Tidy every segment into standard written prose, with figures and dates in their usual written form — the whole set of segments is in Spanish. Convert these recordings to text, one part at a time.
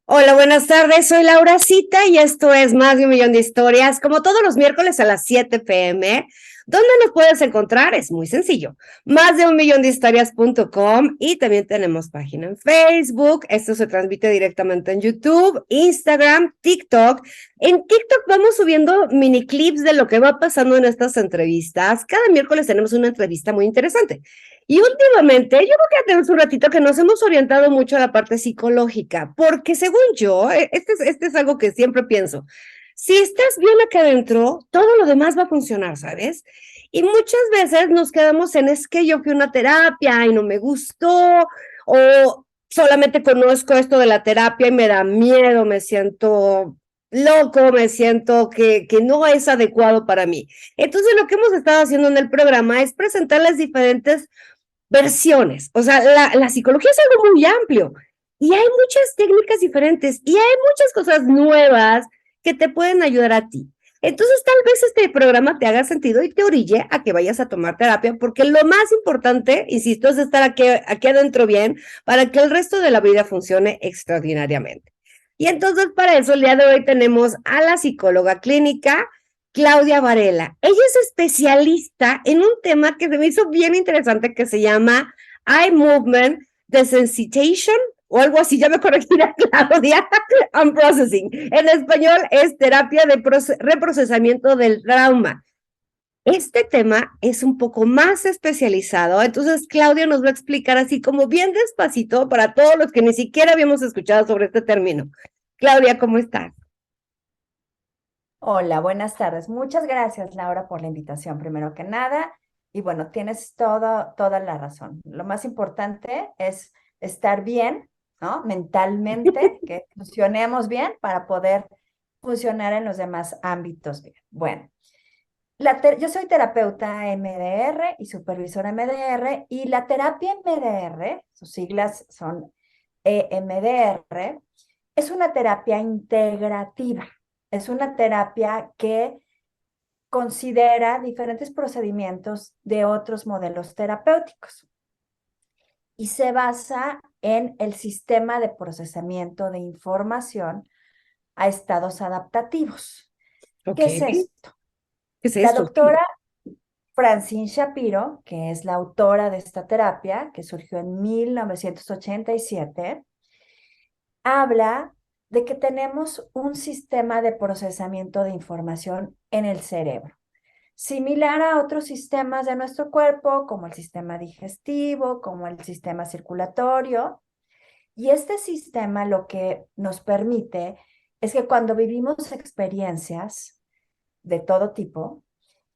Hola, buenas tardes. Soy Laura Cita y esto es Más de un Millón de Historias, como todos los miércoles a las 7 p.m. ¿Dónde nos puedes encontrar? Es muy sencillo. Más de un millón de historias.com y también tenemos página en Facebook. Esto se transmite directamente en YouTube, Instagram, TikTok. En TikTok vamos subiendo mini clips de lo que va pasando en estas entrevistas. Cada miércoles tenemos una entrevista muy interesante. Y últimamente, yo creo que ya tenemos un ratito que nos hemos orientado mucho a la parte psicológica, porque según yo, este es algo que siempre pienso, si estás bien acá adentro, todo lo demás va a funcionar, ¿sabes? Y muchas veces nos quedamos en, es que yo fui a una terapia y no me gustó, o solamente conozco esto de la terapia y me da miedo, me siento loco, me siento que no es adecuado para mí. Entonces, lo que hemos estado haciendo en el programa es presentarles diferentes versiones. O sea, la psicología es algo muy amplio y hay muchas técnicas diferentes y hay muchas cosas nuevas que te pueden ayudar a ti. Entonces, tal vez este programa te haga sentido y te orille a que vayas a tomar terapia, porque lo más importante, insisto, es estar aquí adentro bien para que el resto de la vida funcione extraordinariamente. Y entonces, para eso, el día de hoy tenemos a la psicóloga clínica Claudia Varela. Ella es especialista en un tema que se me hizo bien interesante que se llama Eye Movement Desensitization o algo así, ya me corregirá Claudia, and Processing. En español es terapia de reprocesamiento del trauma. Este tema es un poco más especializado, entonces Claudia nos va a explicar así como bien despacito para todos los que ni siquiera habíamos escuchado sobre este término. Claudia, ¿cómo estás? Hola, buenas tardes. Muchas gracias, Laura, por la invitación, primero que nada. Y bueno, tienes toda la razón. Lo más importante es estar bien, ¿no? Mentalmente, que funcionemos bien para poder funcionar en los demás ámbitos bien. Bueno, yo soy terapeuta MDR y supervisora MDR, y la terapia MDR, sus siglas son EMDR, es una terapia integrativa. Es una terapia que considera diferentes procedimientos de otros modelos terapéuticos y se basa en el sistema de procesamiento de información a estados adaptativos. Ok, ¿Qué es ¿qué esto? es La esto? Sí. doctora Francine Shapiro, que es la autora de esta terapia, que surgió en 1987, habla de que tenemos un sistema de procesamiento de información en el cerebro, similar a otros sistemas de nuestro cuerpo, como el sistema digestivo, como el sistema circulatorio. Y este sistema lo que nos permite es que cuando vivimos experiencias de todo tipo,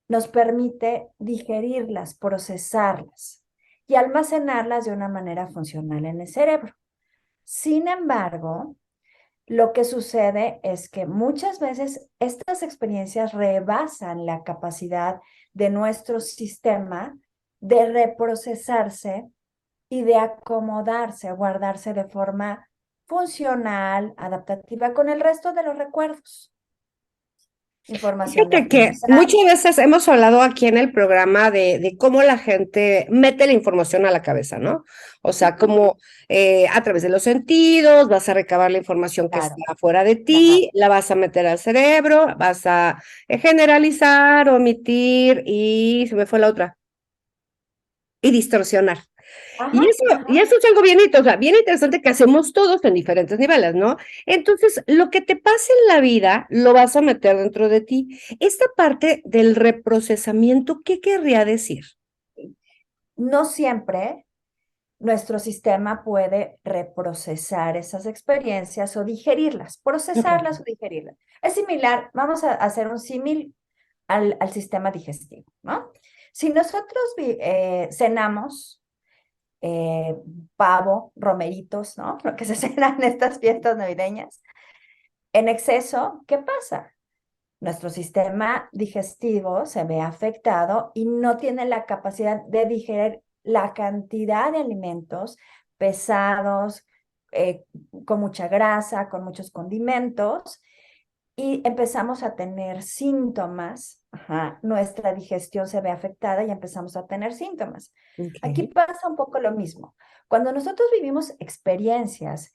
nos permite digerirlas, procesarlas y almacenarlas de una manera funcional en el cerebro. Sin embargo, lo que sucede es que muchas veces estas experiencias rebasan la capacidad de nuestro sistema de reprocesarse y de acomodarse, guardarse de forma funcional, adaptativa con el resto de los recuerdos. Información de Fíjate que aprendizaje. muchas veces hemos hablado aquí en el programa de cómo la gente mete la información a la cabeza, ¿no? O sea, como a través de los sentidos, vas a recabar la información que está Claro, afuera de claro. ti, la vas a meter al cerebro, vas a generalizar, omitir y se me fue la otra, y distorsionar. Ajá, Y eso ajá. es algo bien, o sea, bien interesante que hacemos todos en diferentes niveles, ¿no? Entonces, lo que te pase en la vida lo vas a meter dentro de ti. Esta parte del reprocesamiento, ¿qué querría decir? No siempre nuestro sistema puede reprocesar esas experiencias o digerirlas, Ok. procesarlas o digerirlas. Es similar, vamos a hacer un símil al sistema digestivo, ¿no? Si nosotros cenamos pavo, romeritos, ¿no? Lo que se cena en estas fiestas navideñas, en exceso, ¿qué pasa? Nuestro sistema digestivo se ve afectado y no tiene la capacidad de digerir la cantidad de alimentos pesados, eh, con mucha grasa, con muchos condimentos, y empezamos a tener síntomas. Ajá, nuestra digestión se ve afectada y empezamos a tener síntomas. Aquí Ok. pasa un poco lo mismo. Cuando nosotros vivimos experiencias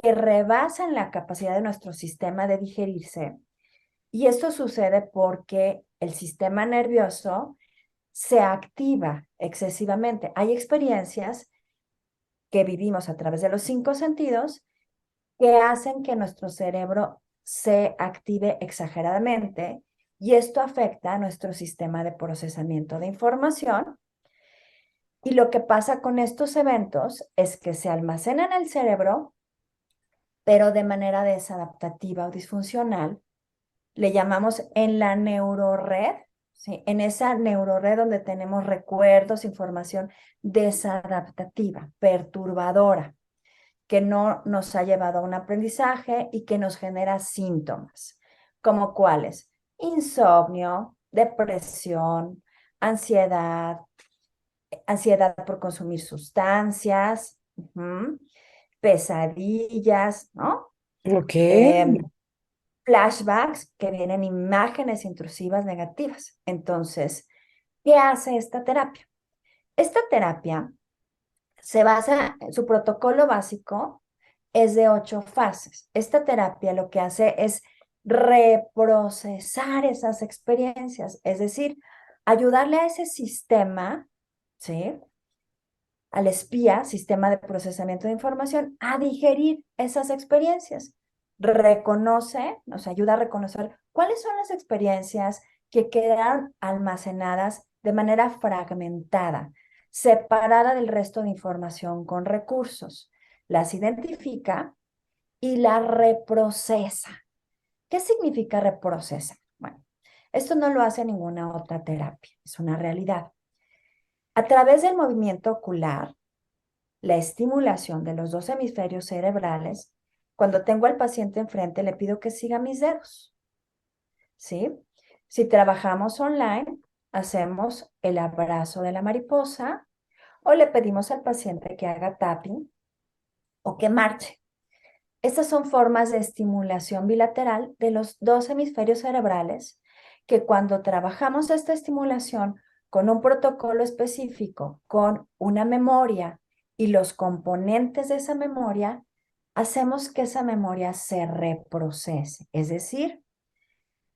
que rebasan la capacidad de nuestro sistema de digerirse. Y esto sucede porque el sistema nervioso se activa excesivamente. Hay experiencias que vivimos a través de los 5 sentidos que hacen que nuestro cerebro se active exageradamente y esto afecta a nuestro sistema de procesamiento de información. Y lo que pasa con estos eventos es que se almacenan en el cerebro, pero de manera desadaptativa o disfuncional. Le llamamos en la neurored, ¿sí? En esa neurored donde tenemos recuerdos, información desadaptativa, perturbadora, que no nos ha llevado a un aprendizaje y que nos genera síntomas, como cuáles: insomnio, depresión, ansiedad, ansiedad por consumir sustancias, pesadillas, ¿no? Ok. Em, Flashbacks, que vienen imágenes intrusivas negativas. Entonces, ¿qué hace esta terapia? Esta terapia se basa, su protocolo básico es de 8 fases. Esta terapia lo que hace es reprocesar esas experiencias, es decir, ayudarle a ese sistema, ¿sí? Al espía, sistema de procesamiento de información, a digerir esas experiencias. Reconoce, nos ayuda a reconocer cuáles son las experiencias que quedaron almacenadas de manera fragmentada, separada del resto de información con recursos. Las identifica y las reprocesa. ¿Qué significa reprocesa? Bueno, esto no lo hace ninguna otra terapia, es una realidad. A través del movimiento ocular, la estimulación de los 2 hemisferios cerebrales, cuando tengo al paciente enfrente, le pido que siga mis dedos, ¿sí? Si trabajamos online, hacemos el abrazo de la mariposa o le pedimos al paciente que haga tapping o que marche. Estas son formas de estimulación bilateral de los 2 hemisferios cerebrales que cuando trabajamos esta estimulación con un protocolo específico, con una memoria y los componentes de esa memoria, hacemos que esa memoria se reprocese. Es decir,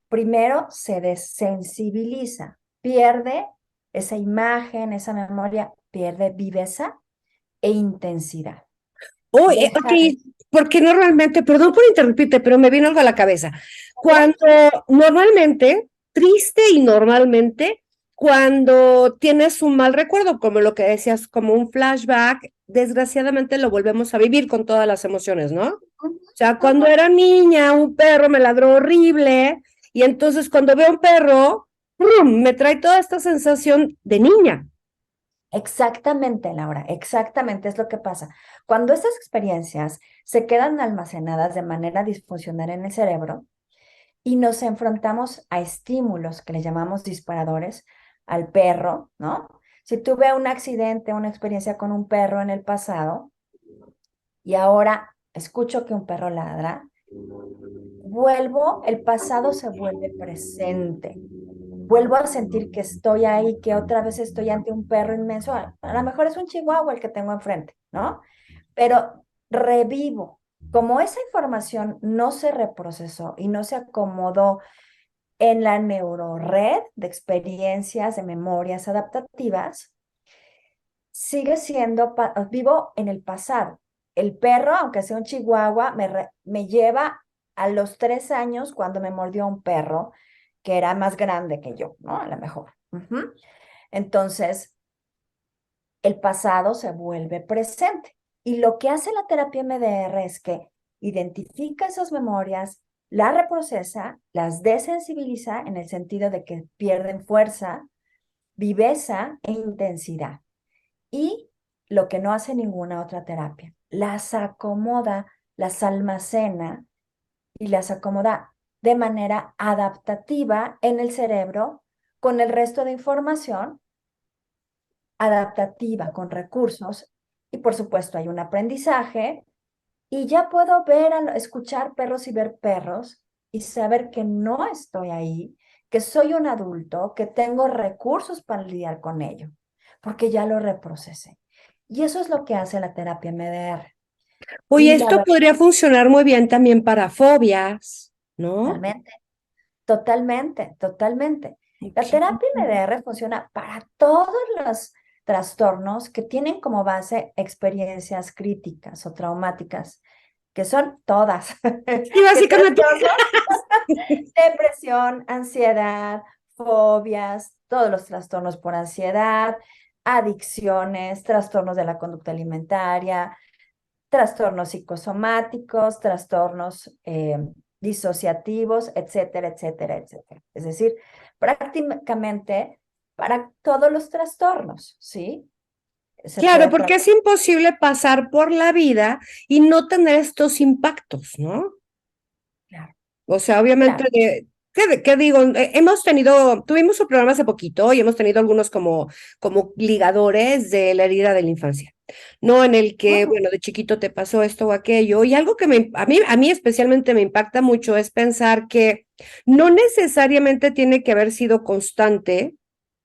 primero se desensibiliza, pierde esa imagen, esa memoria, pierde viveza e intensidad. Oh, Deja de... ok, porque normalmente, perdón por interrumpirte, pero me vino algo a la cabeza. Cuando Adelante. normalmente, triste y normalmente, cuando tienes un mal recuerdo, como lo que decías, como un flashback, desgraciadamente lo volvemos a vivir con todas las emociones, ¿no? Ujú, O sea, cuando ujú. era niña, un perro me ladró horrible y entonces cuando veo un perro, ¡prum!, me trae toda esta sensación de niña. Exactamente, Laura, exactamente es lo que pasa. Cuando estas experiencias se quedan almacenadas de manera disfuncional en el cerebro y nos enfrentamos a estímulos que le llamamos disparadores, al perro, ¿no? Si tuve un accidente, una experiencia con un perro en el pasado y ahora escucho que un perro ladra, el pasado se vuelve presente. Vuelvo a sentir que estoy ahí, que otra vez estoy ante un perro inmenso. A lo mejor es un chihuahua el que tengo enfrente, ¿no? Pero revivo. Como esa información no se reprocesó y no se acomodó en la neurored de experiencias, de memorias adaptativas, sigue siendo, vivo en el pasado. El perro, aunque sea un chihuahua, me lleva a los 3 años cuando me mordió un perro que era más grande que yo, ¿no? A lo mejor. Entonces, el pasado se vuelve presente. Y lo que hace la terapia MDR es que identifica esas memorias, las reprocesa, las desensibiliza en el sentido de que pierden fuerza, viveza e intensidad. Y lo que no hace ninguna otra terapia, las acomoda, las almacena y las acomoda de manera adaptativa en el cerebro con el resto de información adaptativa con recursos y por supuesto hay un aprendizaje y ya puedo ver, escuchar perros y ver perros y saber que no estoy ahí, que soy un adulto, que tengo recursos para lidiar con ello, porque ya lo reprocesé. Y eso es lo que hace la terapia MDR. Oye, Y la esto verdad, podría funcionar muy bien también para fobias, ¿no? totalmente, totalmente, totalmente. La Ok. terapia MDR funciona para todos los trastornos que tienen como base experiencias críticas o traumáticas, que son todas. Sí, ¿Qué básicamente. trastornos? Depresión, ansiedad, fobias, todos los trastornos por ansiedad, adicciones, trastornos de la conducta alimentaria, trastornos psicosomáticos, trastornos disociativos, etcétera, etcétera, etcétera. Es decir, prácticamente para todos los trastornos, ¿sí? Se Claro, puede porque tratar. es imposible pasar por la vida y no tener estos impactos, ¿no? Claro, O sea, obviamente, claro. ¿qué digo? Tuvimos un programa hace poquito y hemos tenido algunos como ligadores de la herida de la infancia, ¿no? En el que, Ujú. bueno, de chiquito te pasó esto o aquello. Y algo que a mí especialmente me impacta mucho es pensar que no necesariamente tiene que haber sido constante,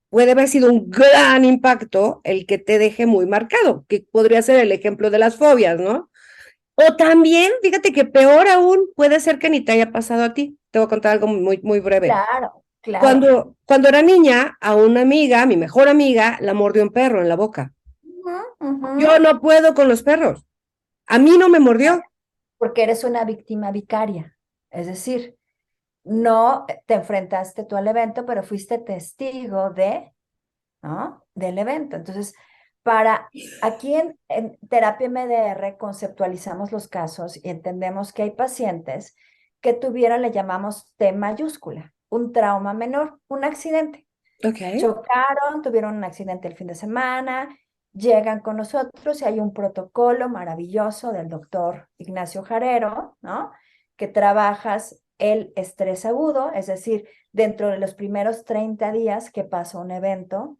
puede haber sido un gran impacto el que te deje muy marcado, que podría ser el ejemplo de las fobias, ¿no? O también, fíjate que peor aún puede ser que ni te haya pasado a ti. Te voy a contar algo muy, muy breve. Claro, claro. Cuando era niña, a una amiga, mi mejor amiga, la mordió un perro en la boca. Ujú, ujú. Yo no puedo con los perros. A mí no me mordió. Porque eres una víctima vicaria. Es decir, no te enfrentaste tú al evento, pero fuiste testigo de, ¿no? Del evento. Entonces, aquí en terapia MDR conceptualizamos los casos y entendemos que hay pacientes que tuvieron, le llamamos T mayúscula, un trauma menor, un accidente. Ok. Chocaron, tuvieron un accidente el fin de semana, llegan con nosotros y hay un protocolo maravilloso del doctor Ignacio Jarero, ¿no? Que trabajas el estrés agudo, es decir, dentro de los primeros 30 días que pasa un evento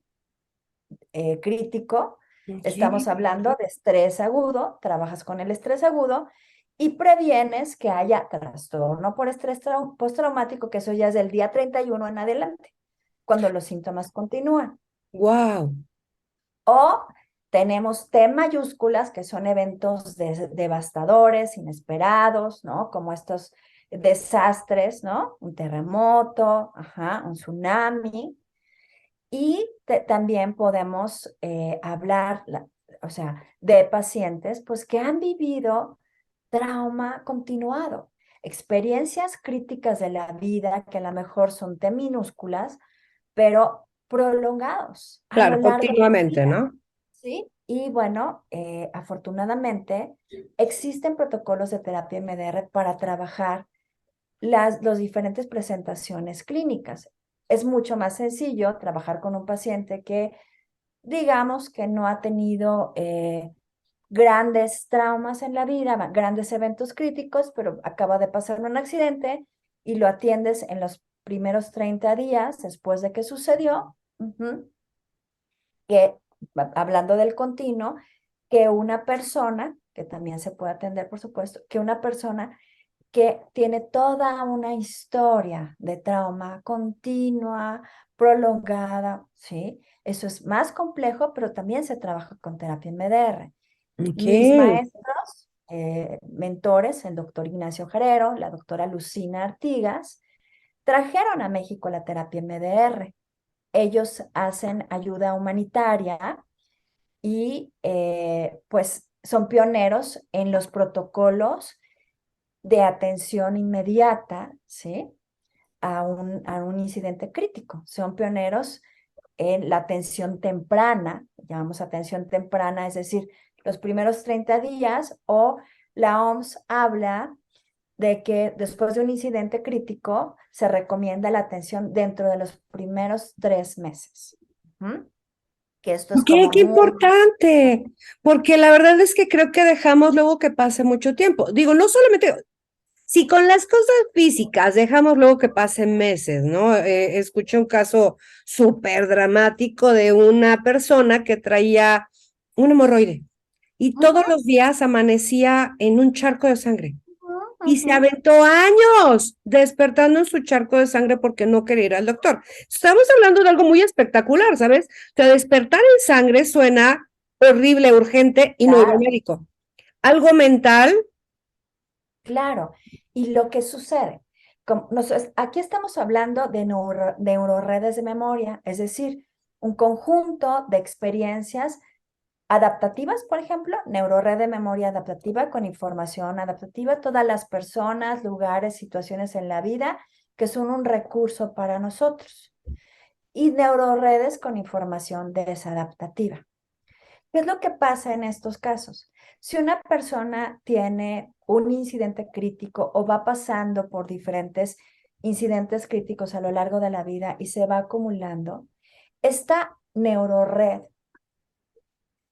crítico, estamos Ok. hablando de estrés agudo, trabajas con el estrés agudo y previenes que haya trastorno por estrés postraumático, que eso ya es del día 31 en adelante, cuando los síntomas continúan. Wow. O tenemos T mayúsculas, que son eventos devastadores, inesperados, ¿no? Como estos desastres, ¿no? Un terremoto, ajá, un tsunami. Y también podemos hablar, o sea, de pacientes, pues que han vivido trauma continuado, experiencias críticas de la vida que a lo mejor son T minúsculas, pero prolongados a lo Claro, largo de la continuamente, vida, ¿no? ¿sí? Y bueno, afortunadamente existen protocolos de terapia MDR para trabajar los diferentes presentaciones clínicas. Es mucho más sencillo trabajar con un paciente que, digamos, que no ha tenido grandes traumas en la vida, grandes eventos críticos, pero acaba de pasar un accidente y lo atiendes en los primeros 30 días después de que sucedió. Que, hablando del continuo, que una persona, que también se puede atender, por supuesto, que una persona que tiene toda una historia de trauma continua, prolongada, ¿sí? Eso es más complejo, pero también se trabaja con terapia en MDR. Ok. Mis maestros, mentores, el doctor Ignacio Jarero, la doctora Lucina Artigas, trajeron a México la terapia MDR. Ellos hacen ayuda humanitaria y pues son pioneros en los protocolos de atención inmediata, ¿sí? A un incidente crítico. Son pioneros en la atención temprana, llamamos atención temprana, es decir, los primeros 30 días, o la OMS habla de que después de un incidente crítico se recomienda la atención dentro de los primeros 3 meses. ¿Mm? Que esto es ¿Qué, como qué muy... importante? Porque la verdad es que creo que dejamos luego que pase mucho tiempo. Digo, no solamente, si con las cosas físicas dejamos luego que pasen meses, ¿no? Escuché un caso súper dramático de una persona que traía un hemorroide y todos Ujú, los días amanecía en un charco de sangre ujú, y se ujú. aventó años despertando en su charco de sangre porque no quería ir al doctor. Estamos hablando de algo muy espectacular, ¿sabes? O sea, despertar en sangre suena horrible, urgente y no iba al Claro, médico. algo mental. Claro, y lo que sucede, aquí estamos hablando de neuroredes de memoria, es decir, un conjunto de experiencias adaptativas, por ejemplo, neurored de memoria adaptativa con información adaptativa, todas las personas, lugares, situaciones en la vida que son un recurso para nosotros, y neuroredes con información desadaptativa. ¿Qué es lo que pasa en estos casos? Si una persona tiene un incidente crítico o va pasando por diferentes incidentes críticos a lo largo de la vida y se va acumulando, esta neurored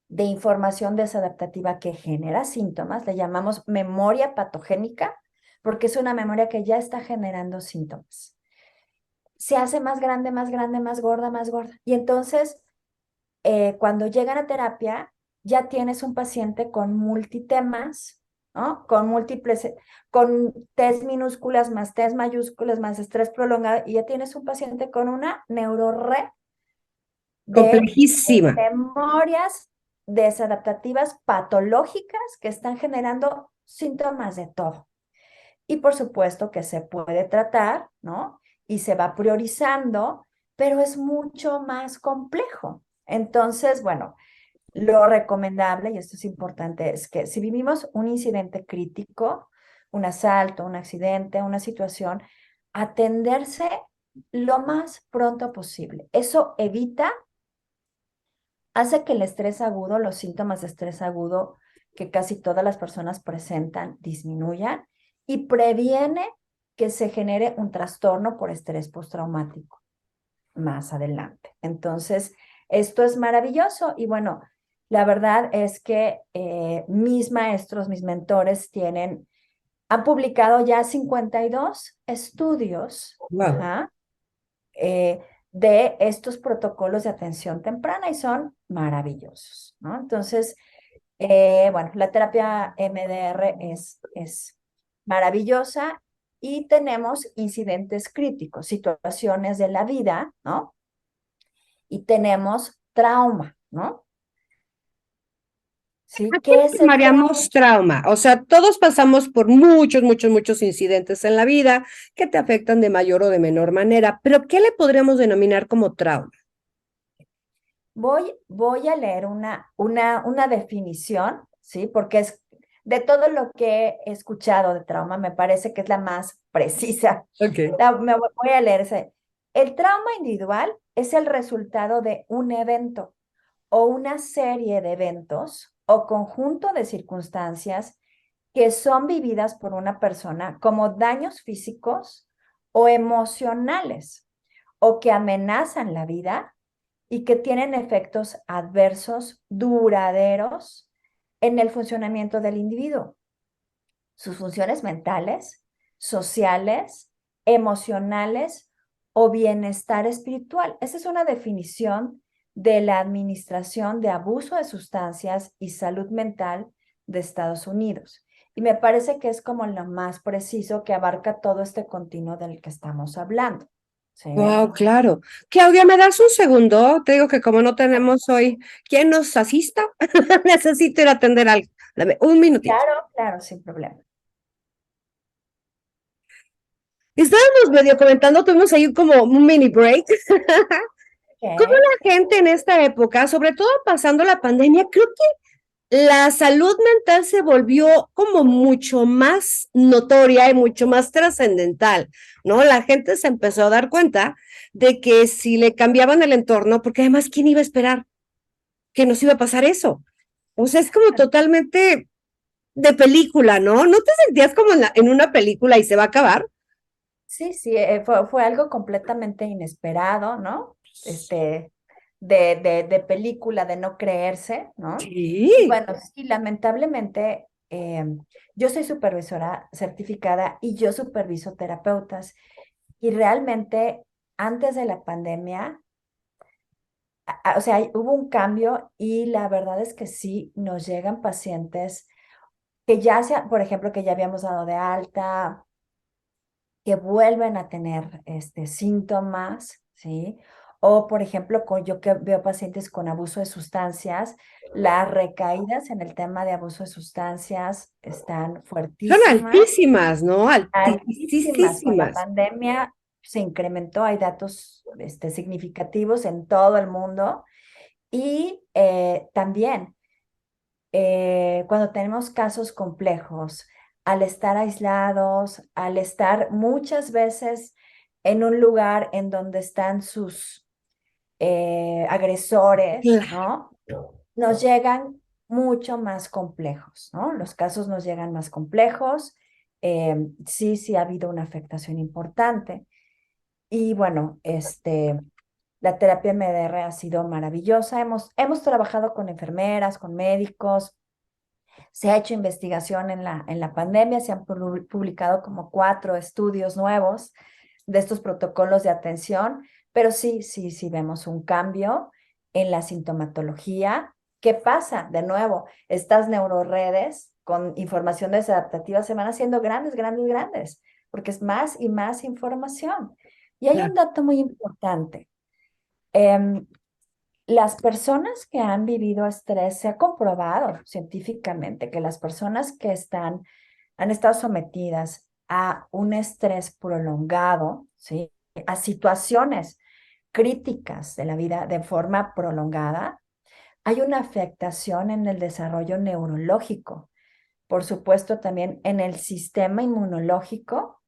de información desadaptativa que genera síntomas, le llamamos memoria patogénica, porque es una memoria que ya está generando síntomas. Se hace más grande, más grande, más gorda, más gorda. Y entonces cuando llegan a terapia, ya tienes un paciente con multitemas, ¿no? Con múltiples, con T's minúsculas más T's mayúsculas más estrés prolongado, y ya tienes un paciente con una neurored de Complejísima. memorias desadaptativas patológicas que están generando síntomas de todo. Y por supuesto que se puede tratar, ¿no? Y se va priorizando, pero es mucho más complejo. Entonces, bueno, lo recomendable, y esto es importante, es que si vivimos un incidente crítico, un asalto, un accidente, una situación, atenderse lo más pronto posible. Eso evita, hace que el estrés agudo, los síntomas de estrés agudo que casi todas las personas presentan, disminuyan y previene que se genere un trastorno por estrés postraumático más adelante. Entonces, esto es maravilloso y bueno, la verdad es que mis maestros, mis mentores han publicado ya 52 estudios, Wow. eh, de estos protocolos de atención temprana y son maravillosos, ¿no? Entonces, bueno, la terapia MDR es maravillosa y tenemos incidentes críticos, situaciones de la vida, ¿no? Y tenemos trauma, ¿no? ¿Sí? ¿A qué ¿Qué es le el llamaríamos trauma? O sea, todos pasamos por muchos, muchos, muchos incidentes en la vida que te afectan de mayor o de menor manera, pero ¿qué le podríamos denominar como trauma? Voy a leer una definición, ¿sí? Porque es de todo lo que he escuchado de trauma, me parece que es la más precisa. Ok. Voy a leer ese. El trauma individual es el resultado de un evento o una serie de eventos o conjunto de circunstancias que son vividas por una persona como daños físicos o emocionales o que amenazan la vida y que tienen efectos adversos duraderos en el funcionamiento del individuo, sus funciones mentales, sociales, emocionales o bienestar espiritual. Esa es una definición de la Administración de Abuso de Sustancias y Salud Mental de Estados Unidos. Y me parece que es como lo más preciso que abarca todo este continuo del que estamos hablando. ¿Sí? Wow, claro. Claudia, ¿me das un segundo? Te digo que como no tenemos hoy quien nos asista, necesito ir a atender algo. Dame un minutito. Claro, claro, sin problema. Estábamos medio comentando, tuvimos ahí como un mini break. ¿Cómo Okay. la gente en esta época, sobre todo pasando la pandemia, creo que la salud mental se volvió como mucho más notoria y mucho más trascendental, ¿no? La gente se empezó a dar cuenta de que si le cambiaban el entorno, porque además, ¿quién iba a esperar que nos iba a pasar eso? O sea, es como totalmente de película, ¿no? ¿No te sentías como en una película y se va a acabar? Sí, sí, fue algo completamente inesperado, ¿no? De película, de no creerse, ¿no? Y Sí. bueno, sí, lamentablemente, yo soy supervisora certificada y yo superviso terapeutas. Y realmente, antes de la pandemia, o sea, hubo un cambio y la verdad es que sí, nos llegan pacientes que ya sea, por ejemplo, que ya habíamos dado de alta que vuelven a tener síntomas, ¿sí? O, por ejemplo, yo que veo pacientes con abuso de sustancias, las recaídas en el tema de abuso de sustancias están Son fuertísimas, altísimas, ¿no? altísimas. Con la Altísimas. pandemia se incrementó, hay datos significativos en todo el mundo. Y también cuando tenemos casos complejos, al estar aislados, al estar muchas veces en un lugar en donde están sus agresores, Claro. ¿no? Nos llegan mucho más complejos, ¿no? Los casos nos llegan más complejos. Sí, sí ha habido una afectación importante. Y bueno, la terapia MDR ha sido maravillosa. Hemos trabajado con enfermeras, con médicos. Se ha hecho investigación en la pandemia, se han publicado como 4 estudios nuevos de estos protocolos de atención, pero sí, sí, sí vemos un cambio en la sintomatología. ¿Qué pasa? De nuevo, estas neuroredes con información desadaptativa se van haciendo grandes, grandes, grandes, porque es más y más información. Y hay un Claro. dato muy importante. Em, las personas que han vivido estrés, se ha comprobado científicamente que las personas que han estado sometidas a un estrés prolongado, ¿sí? A situaciones críticas de la vida de forma prolongada, hay una afectación en el desarrollo neurológico, por supuesto también en el sistema inmunológico,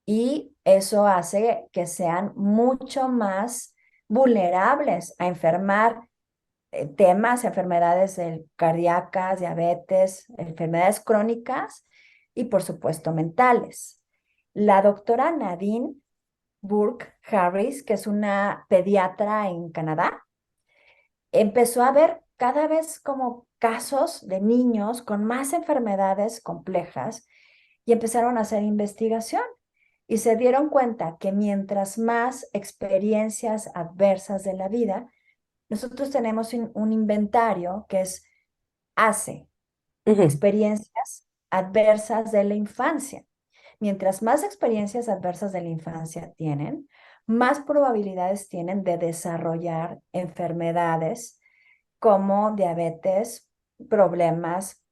y eso hace que sean mucho más vulnerables a enfermar enfermedades cardíacas, diabetes, enfermedades crónicas y por supuesto mentales. La doctora Nadine Burke Harris, que es una pediatra en Canadá, empezó a ver cada vez como casos de niños con más enfermedades complejas y empezaron a hacer investigación y se dieron cuenta que mientras más experiencias adversas de la vida, nosotros tenemos un inventario que es ACE, Ujú. experiencias adversas de la infancia. Mientras más experiencias adversas de la infancia tienen, más probabilidades tienen de desarrollar enfermedades como diabetes, problemas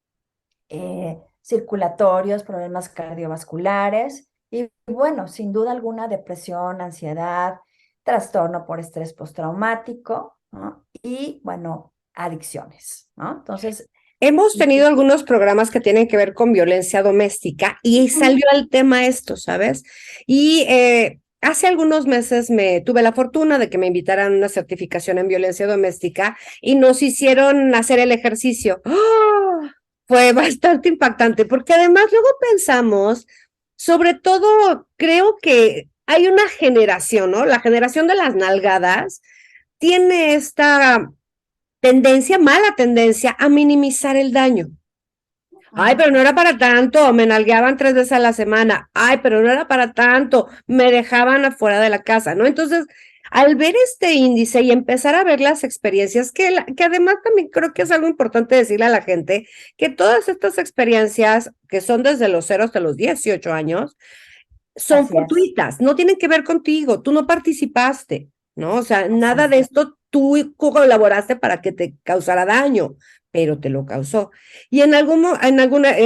circulatorios, problemas cardiovasculares y bueno, sin duda alguna depresión, ansiedad, trastorno por estrés postraumático, ¿no? Y bueno, adicciones, ¿no? Entonces, Hemos y, tenido algunos programas que tienen que ver con violencia doméstica y ujú, salió al tema esto, ¿sabes? Y hace algunos meses me tuve la fortuna de que me invitaran a una certificación en violencia doméstica y nos hicieron hacer el ejercicio. ¡Oh! Fue bastante impactante porque además luego pensamos, sobre todo, creo que hay una generación, ¿no? La generación de las nalgadas tiene esta tendencia, mala tendencia a minimizar el daño. Ay, ujú, pero no era para tanto, me nalgueaban 3 veces a la semana. Ay, pero no era para tanto, me dejaban afuera de la casa, ¿no? Entonces, al ver este índice y empezar a ver las experiencias, que además también creo que es algo importante decirle a la gente, que todas estas experiencias, que son desde los 0 hasta los 18 años, son así es, fortuitas, no tienen que ver contigo, tú no participaste, ¿no? O sea, así nada de es. esto tú colaboraste para que te causara daño, pero te lo causó. Y en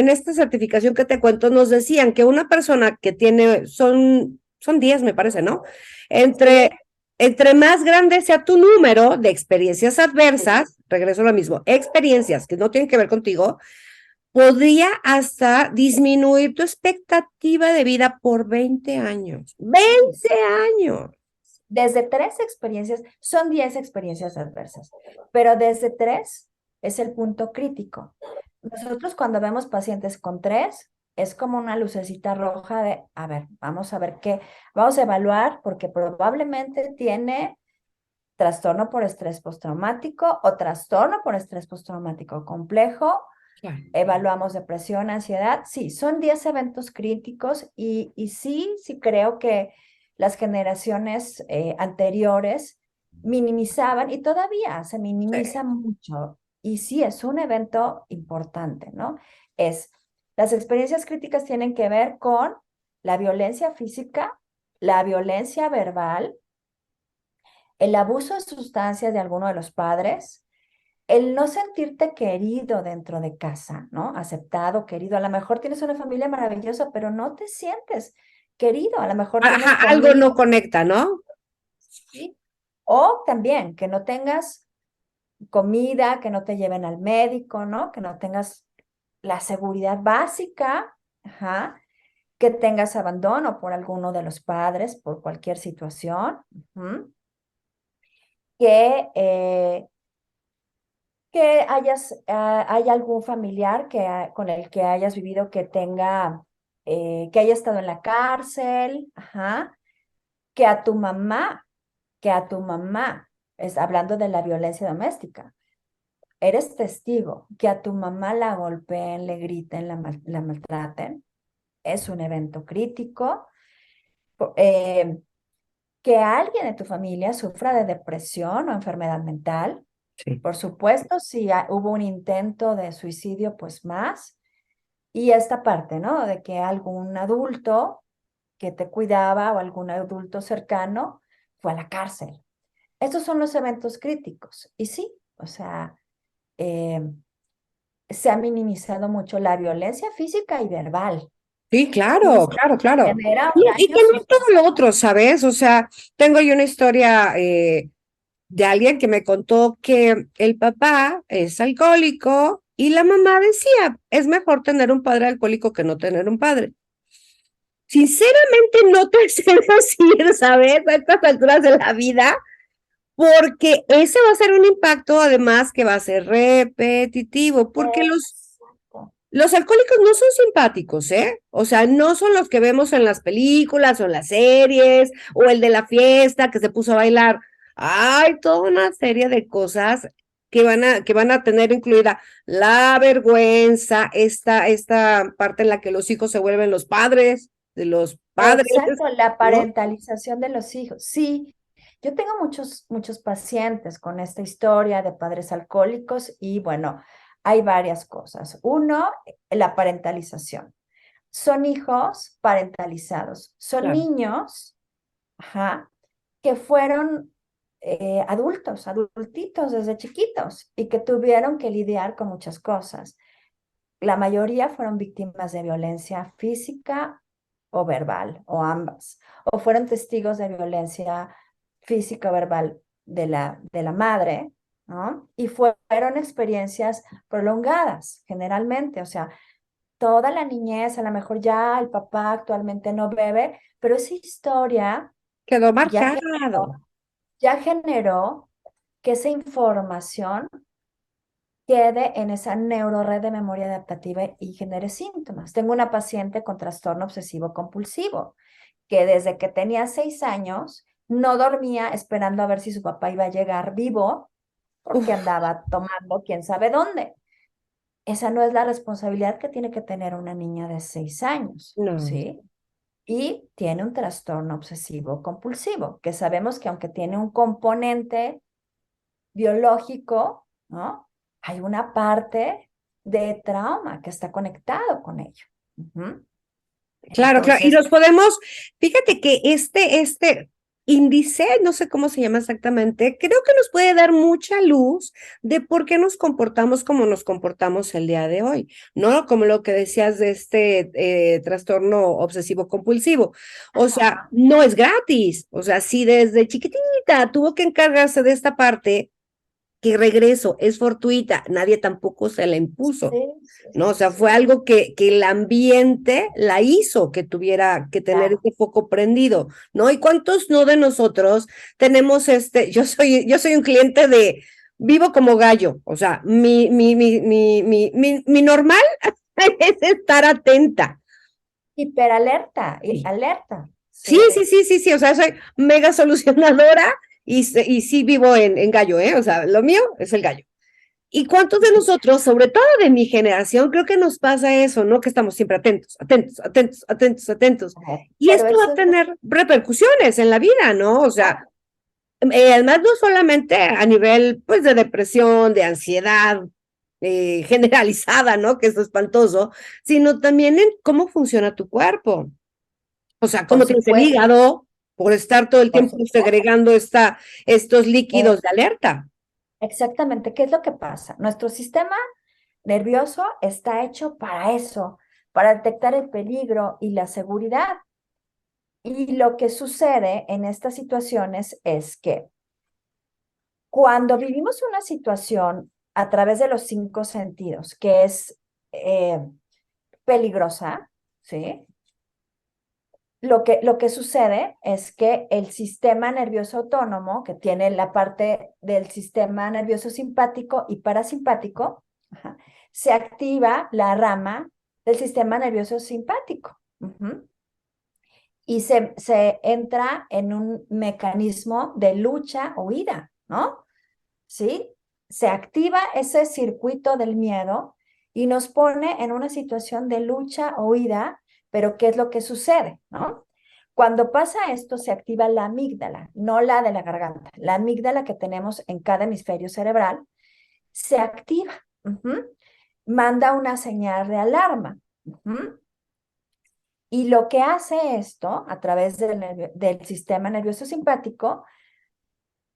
esta certificación que te cuento, nos decían que una persona que tiene, son 10, me parece, ¿no? Entre, Sí, entre más grande sea tu número de experiencias sí. adversas, regreso a lo mismo, experiencias que no tienen que ver contigo, podría hasta disminuir tu expectativa de vida por 20 años. Sí, 20 años. desde 3 experiencias, son 10 experiencias adversas, pero desde 3 es el punto crítico. Nosotros cuando vemos pacientes con 3, es como una lucecita roja de, a ver, vamos a ver qué, vamos a evaluar porque probablemente tiene trastorno por estrés postraumático o trastorno por estrés postraumático complejo. Claro. Evaluamos depresión, ansiedad. Sí, son 10 eventos críticos y sí, sí creo que las generaciones anteriores minimizaban y todavía se Sí. minimiza mucho. Y sí, es un evento importante, ¿no? Es, las experiencias críticas tienen que ver con la violencia física, la violencia verbal, el abuso de sustancias de alguno de los padres, el no sentirte querido dentro de casa, ¿no? Aceptado, querido. A lo mejor tienes una familia maravillosa, pero no te sientes querido. A lo mejor tienes Ajá, algo comida, no conecta, ¿no? ¿sí? O también que no tengas comida, que no te lleven al médico, ¿no? Que no tengas la seguridad básica, ajá, que tengas abandono por alguno de los padres, por cualquier situación, ujú, que, eh, que hay algún familiar con el que hayas vivido que tenga, que haya estado en la cárcel, ajá, que a tu mamá, que a tu mamá, es hablando de la violencia doméstica, eres testigo que a tu mamá la golpeen, le griten, la maltraten, es un evento crítico. eh, que alguien de tu familia sufra de depresión o enfermedad mental. Sí. Por supuesto, si hubo un intento de suicidio, pues más. Y esta parte, ¿no? De que algún adulto que te cuidaba o algún adulto cercano fue a la cárcel. Estos son los eventos críticos. Y sí, o sea, eh, se ha minimizado mucho la violencia física y verbal. Sí, Y claro, eso claro, claro. genera un Y daño también todo social. lo otro, ¿sabes? O sea, tengo yo una historia de alguien que me contó que el papá es alcohólico y la mamá decía, es mejor tener un padre alcohólico que no tener un padre. Sinceramente no te sé decir, ¿sabes? A estas alturas de la vida, porque ese va a ser un impacto además que va a ser repetitivo, porque Exacto. los alcohólicos no son simpáticos, ¿eh? O sea, no son los que vemos en las películas o en las series, o el de la fiesta que se puso a bailar. Hay toda una serie de cosas que van a tener incluida la vergüenza, esta parte en la que los hijos se vuelven los padres de los padres, Exacto, la ¿no? parentalización de los hijos. Sí, yo tengo muchos pacientes con esta historia de padres alcohólicos y bueno, hay varias cosas. Uno, la parentalización. Son hijos parentalizados, son Claro. niños, ajá, que fueron adultos, adultitos desde chiquitos y que tuvieron que lidiar con muchas cosas. La mayoría fueron víctimas de violencia física o verbal, o ambas, o fueron testigos de violencia física o verbal de la madre, ¿no? Y fueron experiencias prolongadas, generalmente, o sea, toda la niñez, a lo mejor ya el papá actualmente no bebe, pero esa historia Quedó ya marcado. ya generó que esa información quede en esa neurored de memoria adaptativa y genere síntomas. Tengo una paciente con trastorno obsesivo compulsivo que desde que tenía 6 años no dormía esperando a ver si su papá iba a llegar vivo porque Uf, andaba tomando quién sabe dónde. Esa no es la responsabilidad que tiene que tener una niña de 6 años, no. ¿sí? Y tiene un trastorno obsesivo compulsivo, que sabemos que aunque tiene un componente biológico, ¿no? Hay una parte de trauma que está conectado con ello. Ujú. Claro, claro. Y Entonces, nos podemos, fíjate que este índice, no sé cómo se llama exactamente, creo que nos puede dar mucha luz de por qué nos comportamos como nos comportamos el día de hoy, ¿no? Como lo que decías de este trastorno obsesivo compulsivo. O sea, ajá, no es gratis. O sea, si desde chiquitita tuvo que encargarse de esta parte, que regreso, es fortuita, nadie tampoco se la impuso. sí, sí, ¿No? O sí, sea, fue sí, algo que el ambiente la hizo que tuviera que tener claro. ese foco prendido, ¿no? ¿Y cuántos no de nosotros tenemos yo soy un cliente de vivo como gallo, o sea, mi normal es estar atenta. Hiperalerta, y Sí, alerta, sí, ¿sí? sí, sí, sí, sí, o sea, soy mega solucionadora y sí vivo en gallo, ¿eh? O sea, lo mío es el gallo. ¿Y cuántos de nosotros, sobre todo de mi generación, creo que nos pasa eso, ¿no? Que estamos siempre atentos, atentos, atentos, atentos, atentos. A ver, Y pero esto va eso a es tener repercusiones en la vida, ¿no? O sea, claro, además no solamente a nivel, pues, de depresión, de ansiedad generalizada, ¿no? Que es espantoso, sino también en cómo funciona tu cuerpo. O sea, por cómo tienes el supuesto. hígado. por estar todo el Por tiempo supuesto. segregando estos líquidos de alerta. Exactamente. ¿Qué es lo que pasa? Nuestro sistema nervioso está hecho para eso, para detectar el peligro y la seguridad. Y lo que sucede en estas situaciones es que cuando vivimos una situación a través de los cinco sentidos, que es eh, peligrosa, ¿sí? Lo que sucede es que el sistema nervioso autónomo, que tiene la parte del sistema nervioso simpático y parasimpático, ajá, se activa la rama del sistema nervioso simpático. Y se entra en un mecanismo de lucha o huida, ¿no? ¿Sí? Se activa ese circuito del miedo y nos pone en una situación de lucha o huida, pero ¿qué es lo que sucede, no? Cuando pasa esto, se activa la amígdala, no la de la garganta. La amígdala que tenemos en cada hemisferio cerebral se activa, manda una señal de alarma. Y lo que hace esto a través del sistema nervioso simpático,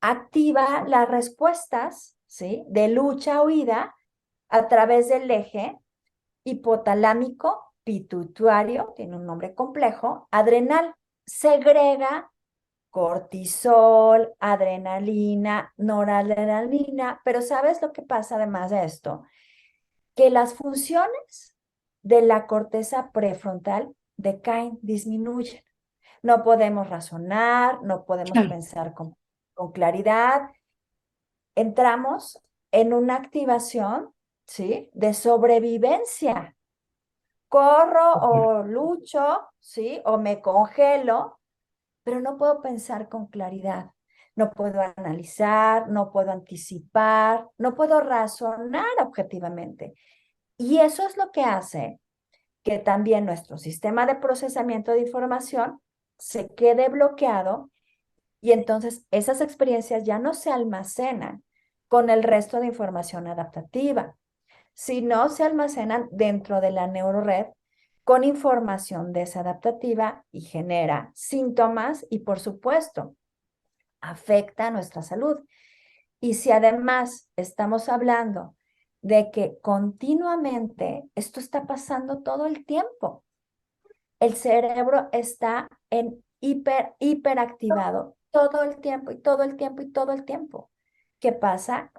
activa las respuestas, ¿sí? De lucha-huida a través del eje hipotalámico pituitario, tiene un nombre complejo, adrenal. Segrega cortisol, adrenalina, noradrenalina, pero ¿sabes lo que pasa además de esto? Que las funciones de la corteza prefrontal decaen, disminuyen. No podemos razonar, no podemos Claro. pensar con claridad. Entramos en una activación, ¿sí? De sobrevivencia. Corro o lucho, ¿sí? O me congelo, pero no puedo pensar con claridad. No puedo analizar, no puedo anticipar, no puedo razonar objetivamente. Y eso es lo que hace que también nuestro sistema de procesamiento de información se quede bloqueado y entonces esas experiencias ya no se almacenan con el resto de información adaptativa, sino se almacenan dentro de la neurored con información desadaptativa y genera síntomas y, por supuesto, afecta a nuestra salud. Y si además estamos hablando de que continuamente esto está pasando todo el tiempo, el cerebro está en hiperactivado todo el tiempo y todo el tiempo y todo el tiempo. ¿Qué pasa?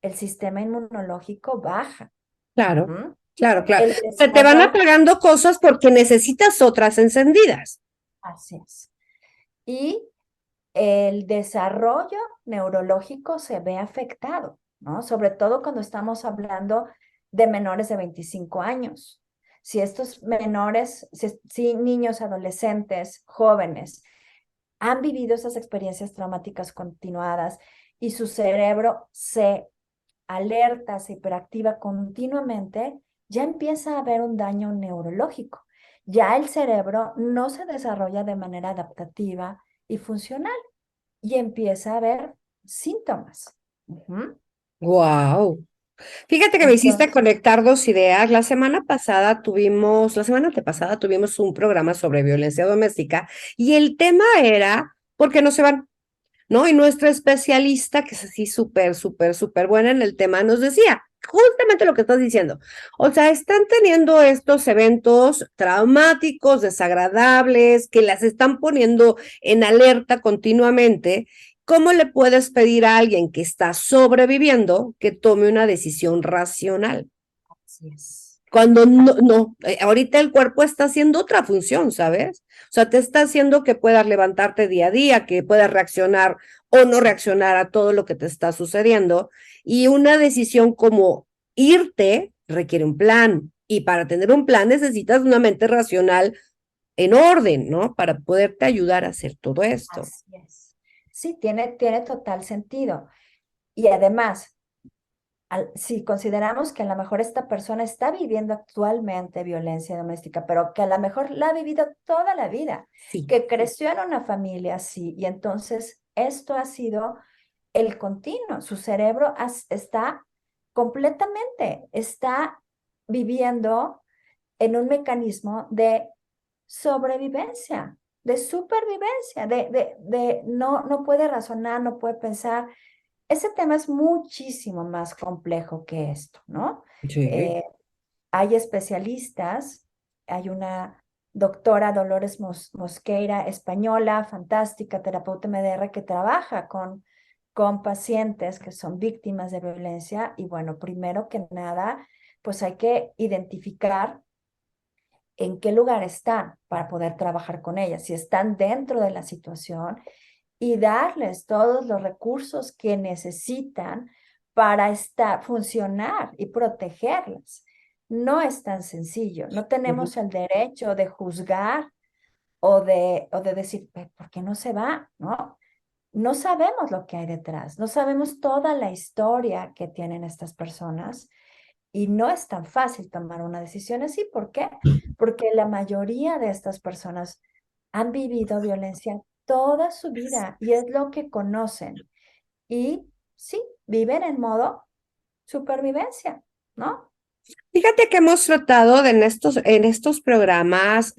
El sistema inmunológico baja. Claro, ¿Mm? claro, claro. El Se te van desarrollo, apagando cosas porque necesitas otras encendidas. así es. Y el desarrollo neurológico se ve afectado, ¿no? Sobre todo cuando estamos hablando de menores de 25 años. Si estos menores, si niños, adolescentes, jóvenes, han vivido esas experiencias traumáticas continuadas y su cerebro se alerta, se hiperactiva continuamente, ya empieza a haber un daño neurológico. Ya el cerebro no se desarrolla de manera adaptativa y funcional y empieza a haber síntomas. Wow. Fíjate que me hiciste Entonces, conectar dos ideas. La semana antepasada tuvimos un programa sobre violencia doméstica y el tema era ¿por qué no se van? ¿No? Y nuestra especialista, que es así súper, súper, súper buena en el tema, nos decía justamente lo que estás diciendo. O sea, están teniendo estos eventos traumáticos, desagradables, que las están poniendo en alerta continuamente. ¿Cómo le puedes pedir a alguien que está sobreviviendo que tome una decisión racional? así es. Cuando no, ahorita el cuerpo está haciendo otra función, ¿sabes? O sea, te está haciendo que puedas levantarte día a día, que puedas reaccionar o no reaccionar a todo lo que te está sucediendo. Y una decisión como irte requiere un plan. Y para tener un plan necesitas una mente racional en orden, ¿no? Para poderte ayudar a hacer todo esto. Así es. Sí, tiene total sentido. Y además, si consideramos que a lo mejor esta persona está viviendo actualmente violencia doméstica, pero que a lo mejor la ha vivido toda la vida, Sí, que creció en una familia así, y entonces esto ha sido el continuo, su cerebro está completamente, está viviendo en un mecanismo de sobrevivencia. de supervivencia, no puede razonar, no puede pensar. Ese tema es muchísimo más complejo que esto, ¿no? Sí. Hay especialistas, hay una doctora Dolores Mosqueira, española, fantástica, terapeuta MDR, que trabaja con pacientes que son víctimas de violencia. Y bueno, primero que nada, pues hay que identificar en qué lugar están para poder trabajar con ellas, si están dentro de la situación y darles todos los recursos que necesitan para funcionar y protegerlas. No es tan sencillo. No Ujú. tenemos el derecho de juzgar o de decir, ¿por qué no se va? ¿No? No sabemos lo que hay detrás, no sabemos toda la historia que tienen estas personas y no es tan fácil tomar una decisión así. ¿Por qué? Porque la mayoría de estas personas han vivido violencia toda su vida y es lo que conocen. Y sí, viven en modo supervivencia, ¿no? Fíjate que hemos tratado de en estos programas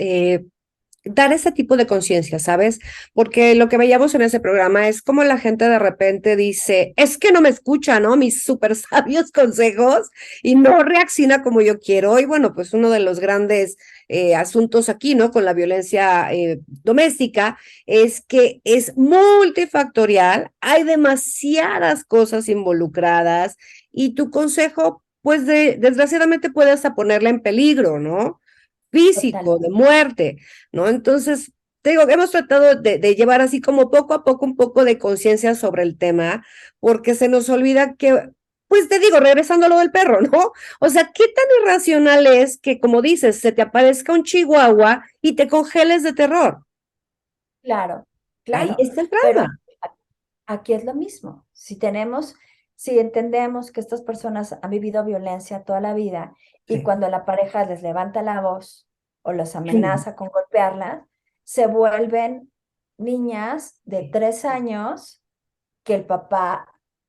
dar ese tipo de conciencia, ¿sabes? Porque lo que veíamos en ese programa es como la gente de repente dice, es que no me escucha, ¿no? Mis súper sabios consejos y no reacciona como yo quiero. Y bueno, pues uno de los grandes asuntos aquí, ¿no? Con la violencia doméstica es que es multifactorial, hay demasiadas cosas involucradas y tu consejo, pues desgraciadamente puede hasta ponerla en peligro, ¿no? Físico, de Totalmente. muerte, ¿no? Entonces, te digo, hemos tratado de llevar así como poco a poco un poco de conciencia sobre el tema, porque se nos olvida que, pues te digo, regresando a lo del perro, ¿no? O sea, ¿qué tan irracional es que, como dices, se te aparezca un chihuahua y te congeles de terror? Claro, Ahí claro. está el Pero trauma. aquí es lo mismo. Si entendemos que estas personas han vivido violencia toda la vida y Sí. cuando la pareja les levanta la voz o los amenaza con golpearlas, se vuelven niñas de Sí, 3 años que el papá,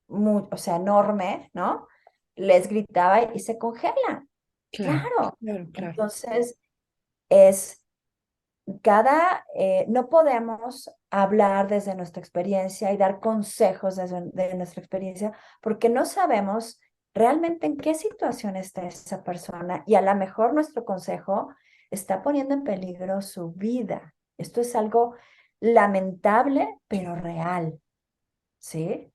o sea, enorme, ¿no? Les gritaba y se congelan. claro, Claro. claro, claro. Entonces, es no podemos hablar desde nuestra experiencia y dar consejos de nuestra experiencia porque no sabemos realmente en qué situación está esa persona y a lo mejor nuestro consejo está poniendo en peligro su vida. Esto es algo lamentable, pero real, ¿sí?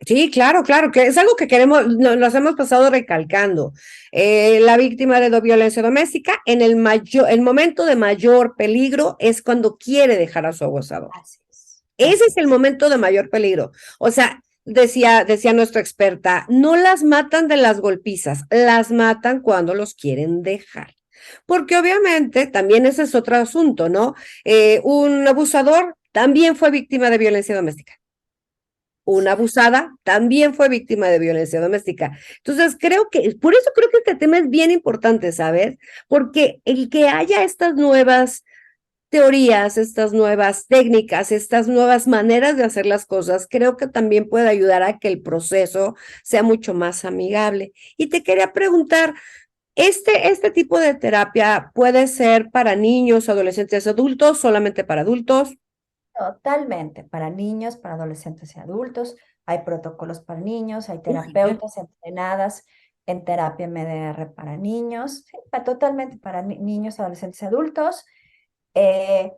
Sí, claro, claro, que es algo que queremos, nos hemos pasado recalcando. La víctima de violencia doméstica, el momento de mayor peligro es cuando quiere dejar a su abusador. Así es, Ese así es el es. momento de mayor peligro. O sea, decía nuestra experta, no las matan de las golpizas, las matan cuando los quieren dejar. Porque obviamente también ese es otro asunto, ¿no? Un abusador también fue víctima de violencia doméstica. Una abusada también fue víctima de violencia doméstica. Entonces, por eso creo que este tema es bien importante, ¿sabes? Porque el que haya estas nuevas teorías, estas nuevas técnicas, estas nuevas maneras de hacer las cosas, creo que también puede ayudar a que el proceso sea mucho más amigable. Y te quería preguntar, ¿este tipo de terapia puede ser para niños, adolescentes, adultos, solamente para adultos? Totalmente, para niños, para adolescentes y adultos, hay protocolos para niños, hay Genial. terapeutas entrenadas en terapia MDR para niños, sí, totalmente para niños, adolescentes y adultos. Eh,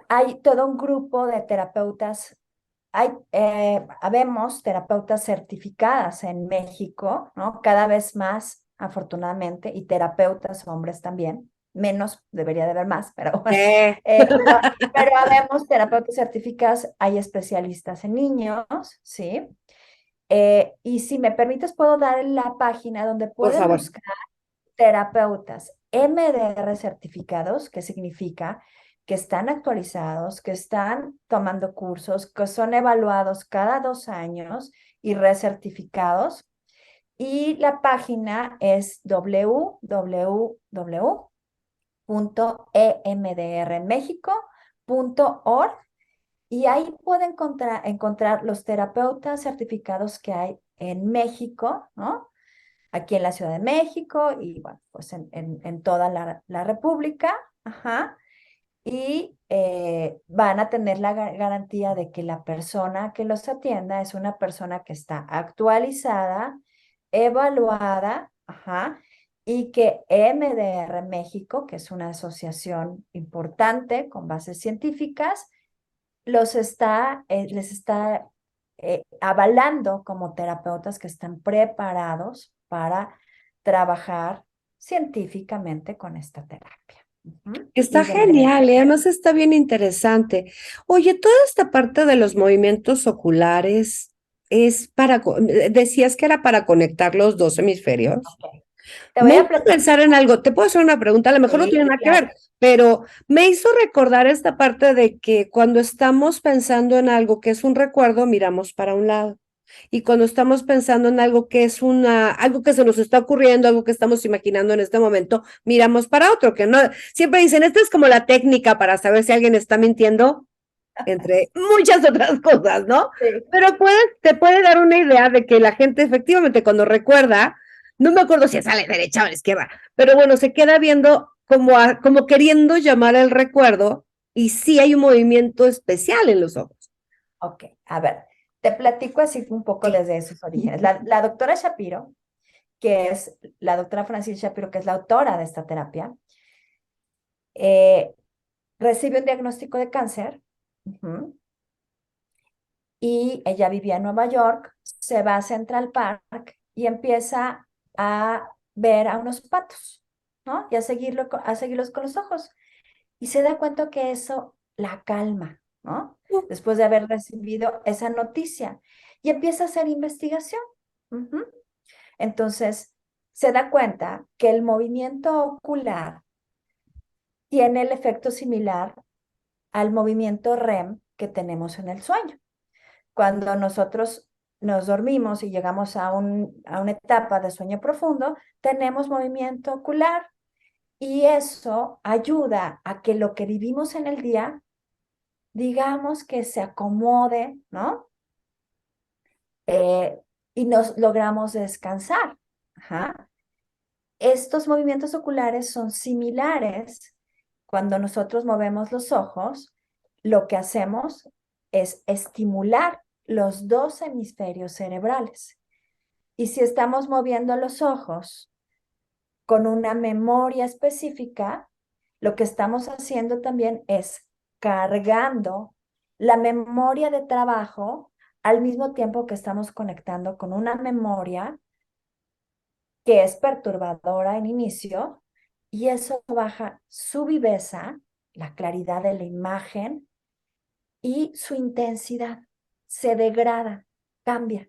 Hay todo un grupo de terapeutas, habemos terapeutas certificadas en México, ¿no? Cada vez más, afortunadamente, y terapeutas hombres también, menos, debería de haber más, pero bueno, Eh, pero habemos terapeutas certificadas, hay especialistas en niños, ¿sí? Y si me permites, puedo dar la página donde por pueden favor. buscar terapeutas MDR certificados, que significa que están actualizados, que están tomando cursos, que son evaluados cada 2 años y recertificados. Y la página es www.emdrmexico.org y ahí pueden encontrar los terapeutas certificados que hay en México, ¿no? Aquí en la Ciudad de México y bueno, pues en toda la República. Ajá. y van a tener la garantía de que la persona que los atienda es una persona que está actualizada, evaluada, ajá, y que MDR México, que es una asociación importante con bases científicas, les está avalando como terapeutas que están preparados para trabajar científicamente con esta terapia. Está Y de manera genial, y además está bien interesante. Oye, toda esta parte de los movimientos oculares es decías que era para conectar los dos hemisferios. Ok. Te voy Me a hizo platicar. pensar en algo, te puedo hacer una pregunta, a lo mejor no tiene Sí, nada que claro. ver, pero me hizo recordar esta parte de que cuando estamos pensando en algo que es un recuerdo, miramos para un lado. Y cuando estamos pensando en algo que es algo que se nos está ocurriendo, algo que estamos imaginando en este momento, miramos para otro, que no, siempre dicen, esta es como la técnica para saber si alguien está mintiendo, entre muchas otras cosas, ¿no? Sí. Pero te puede dar una idea de que la gente efectivamente cuando recuerda, no me acuerdo si es a la derecha o a la izquierda, pero bueno, se queda viendo como queriendo llamar el recuerdo y sí hay un movimiento especial en los ojos. Ok, a ver, te platico así un poco Sí. desde sus orígenes. La doctora Shapiro, que es la doctora Francis Shapiro, que es la autora de esta terapia, eh, recibe un diagnóstico de cáncer. Ujú, y ella vivía en Nueva York, se va a Central Park y empieza a ver a unos patos, ¿no? Y a seguirlos con los ojos. Y se da cuenta que eso la calma, ¿no? Después de haber recibido esa noticia. Y empieza a hacer investigación. Ujú. Entonces, se da cuenta que el movimiento ocular tiene el efecto similar al movimiento REM que tenemos en el sueño. Cuando nosotros nos dormimos y llegamos a una etapa de sueño profundo, tenemos movimiento ocular y eso ayuda a que lo que vivimos en el día, digamos que se acomode, ¿no? Eh, y nos logramos descansar. Ajá. Estos movimientos oculares son similares cuando nosotros movemos los ojos. Lo que hacemos es estimular los dos hemisferios cerebrales. Y si estamos moviendo los ojos con una memoria específica, lo que estamos haciendo también es cargando la memoria de trabajo al mismo tiempo que estamos conectando con una memoria que es perturbadora en inicio y eso baja su viveza, la claridad de la imagen y su intensidad. Se degrada, cambia.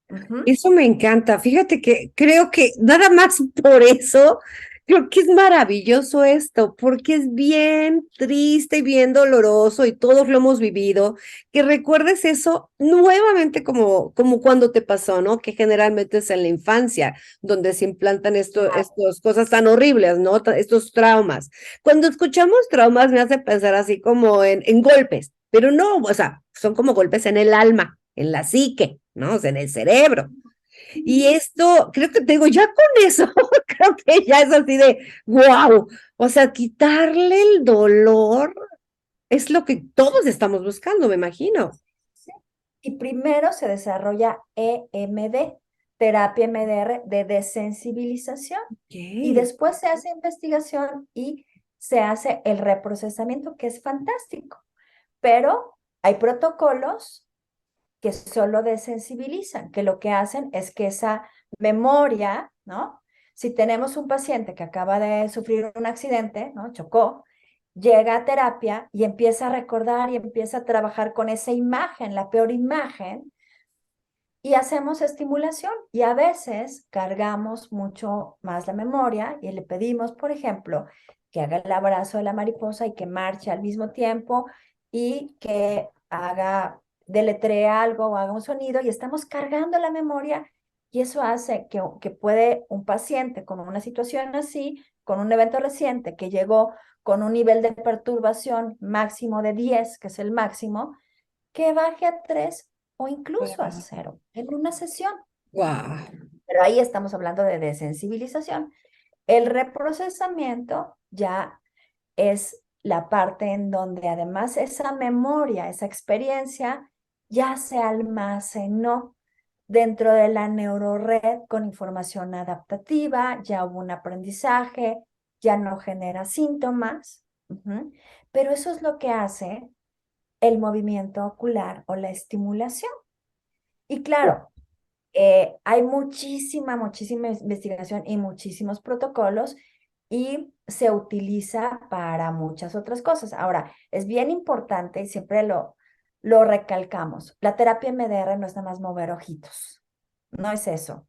Ujú. Eso me encanta. Fíjate que creo que nada más por eso, creo que es maravilloso esto, porque es bien triste y bien doloroso y todos lo hemos vivido, que recuerdes eso nuevamente como cuando te pasó, ¿no? Que generalmente es en la infancia, donde se implantan estas cosas tan horribles, ¿no? Estos traumas. Cuando escuchamos traumas me hace pensar así como en golpes, pero no, o sea, son como golpes en el alma, en la psique, ¿no? O sea, en el cerebro. Y esto, creo que te digo, ya con eso, creo que ya es así de, wow, o sea, quitarle el dolor es lo que todos estamos buscando, me imagino. Sí. Y primero se desarrolla EMD, terapia MDR de desensibilización. Y Ok. después se hace investigación y se hace el reprocesamiento, que es fantástico. Pero hay protocolos que solo desensibilizan, que lo que hacen es que esa memoria, ¿no? Si tenemos un paciente que acaba de sufrir un accidente, ¿no? Chocó, llega a terapia y empieza a recordar y empieza a trabajar con esa imagen, la peor imagen, y hacemos estimulación. Y a veces cargamos mucho más la memoria y le pedimos, por ejemplo, que haga el abrazo de la mariposa y que marche al mismo tiempo y que deletree algo o haga un sonido y estamos cargando la memoria y eso hace que puede un paciente con una situación así, con un evento reciente que llegó con un nivel de perturbación máximo de 10, que es el máximo, que baje a 3 o incluso a 0 en una sesión. Wow. Pero ahí estamos hablando de desensibilización. El reprocesamiento ya es la parte en donde además esa memoria, esa experiencia ya se almacenó dentro de la neurored con información adaptativa, ya hubo un aprendizaje, ya no genera síntomas. Pero eso es lo que hace el movimiento ocular o la estimulación. Y claro, hay muchísima investigación y muchísimos protocolos y se utiliza para muchas otras cosas. Ahora, es bien importante y siempre lo recalcamos. La terapia MDR no es nada más mover ojitos. No es eso.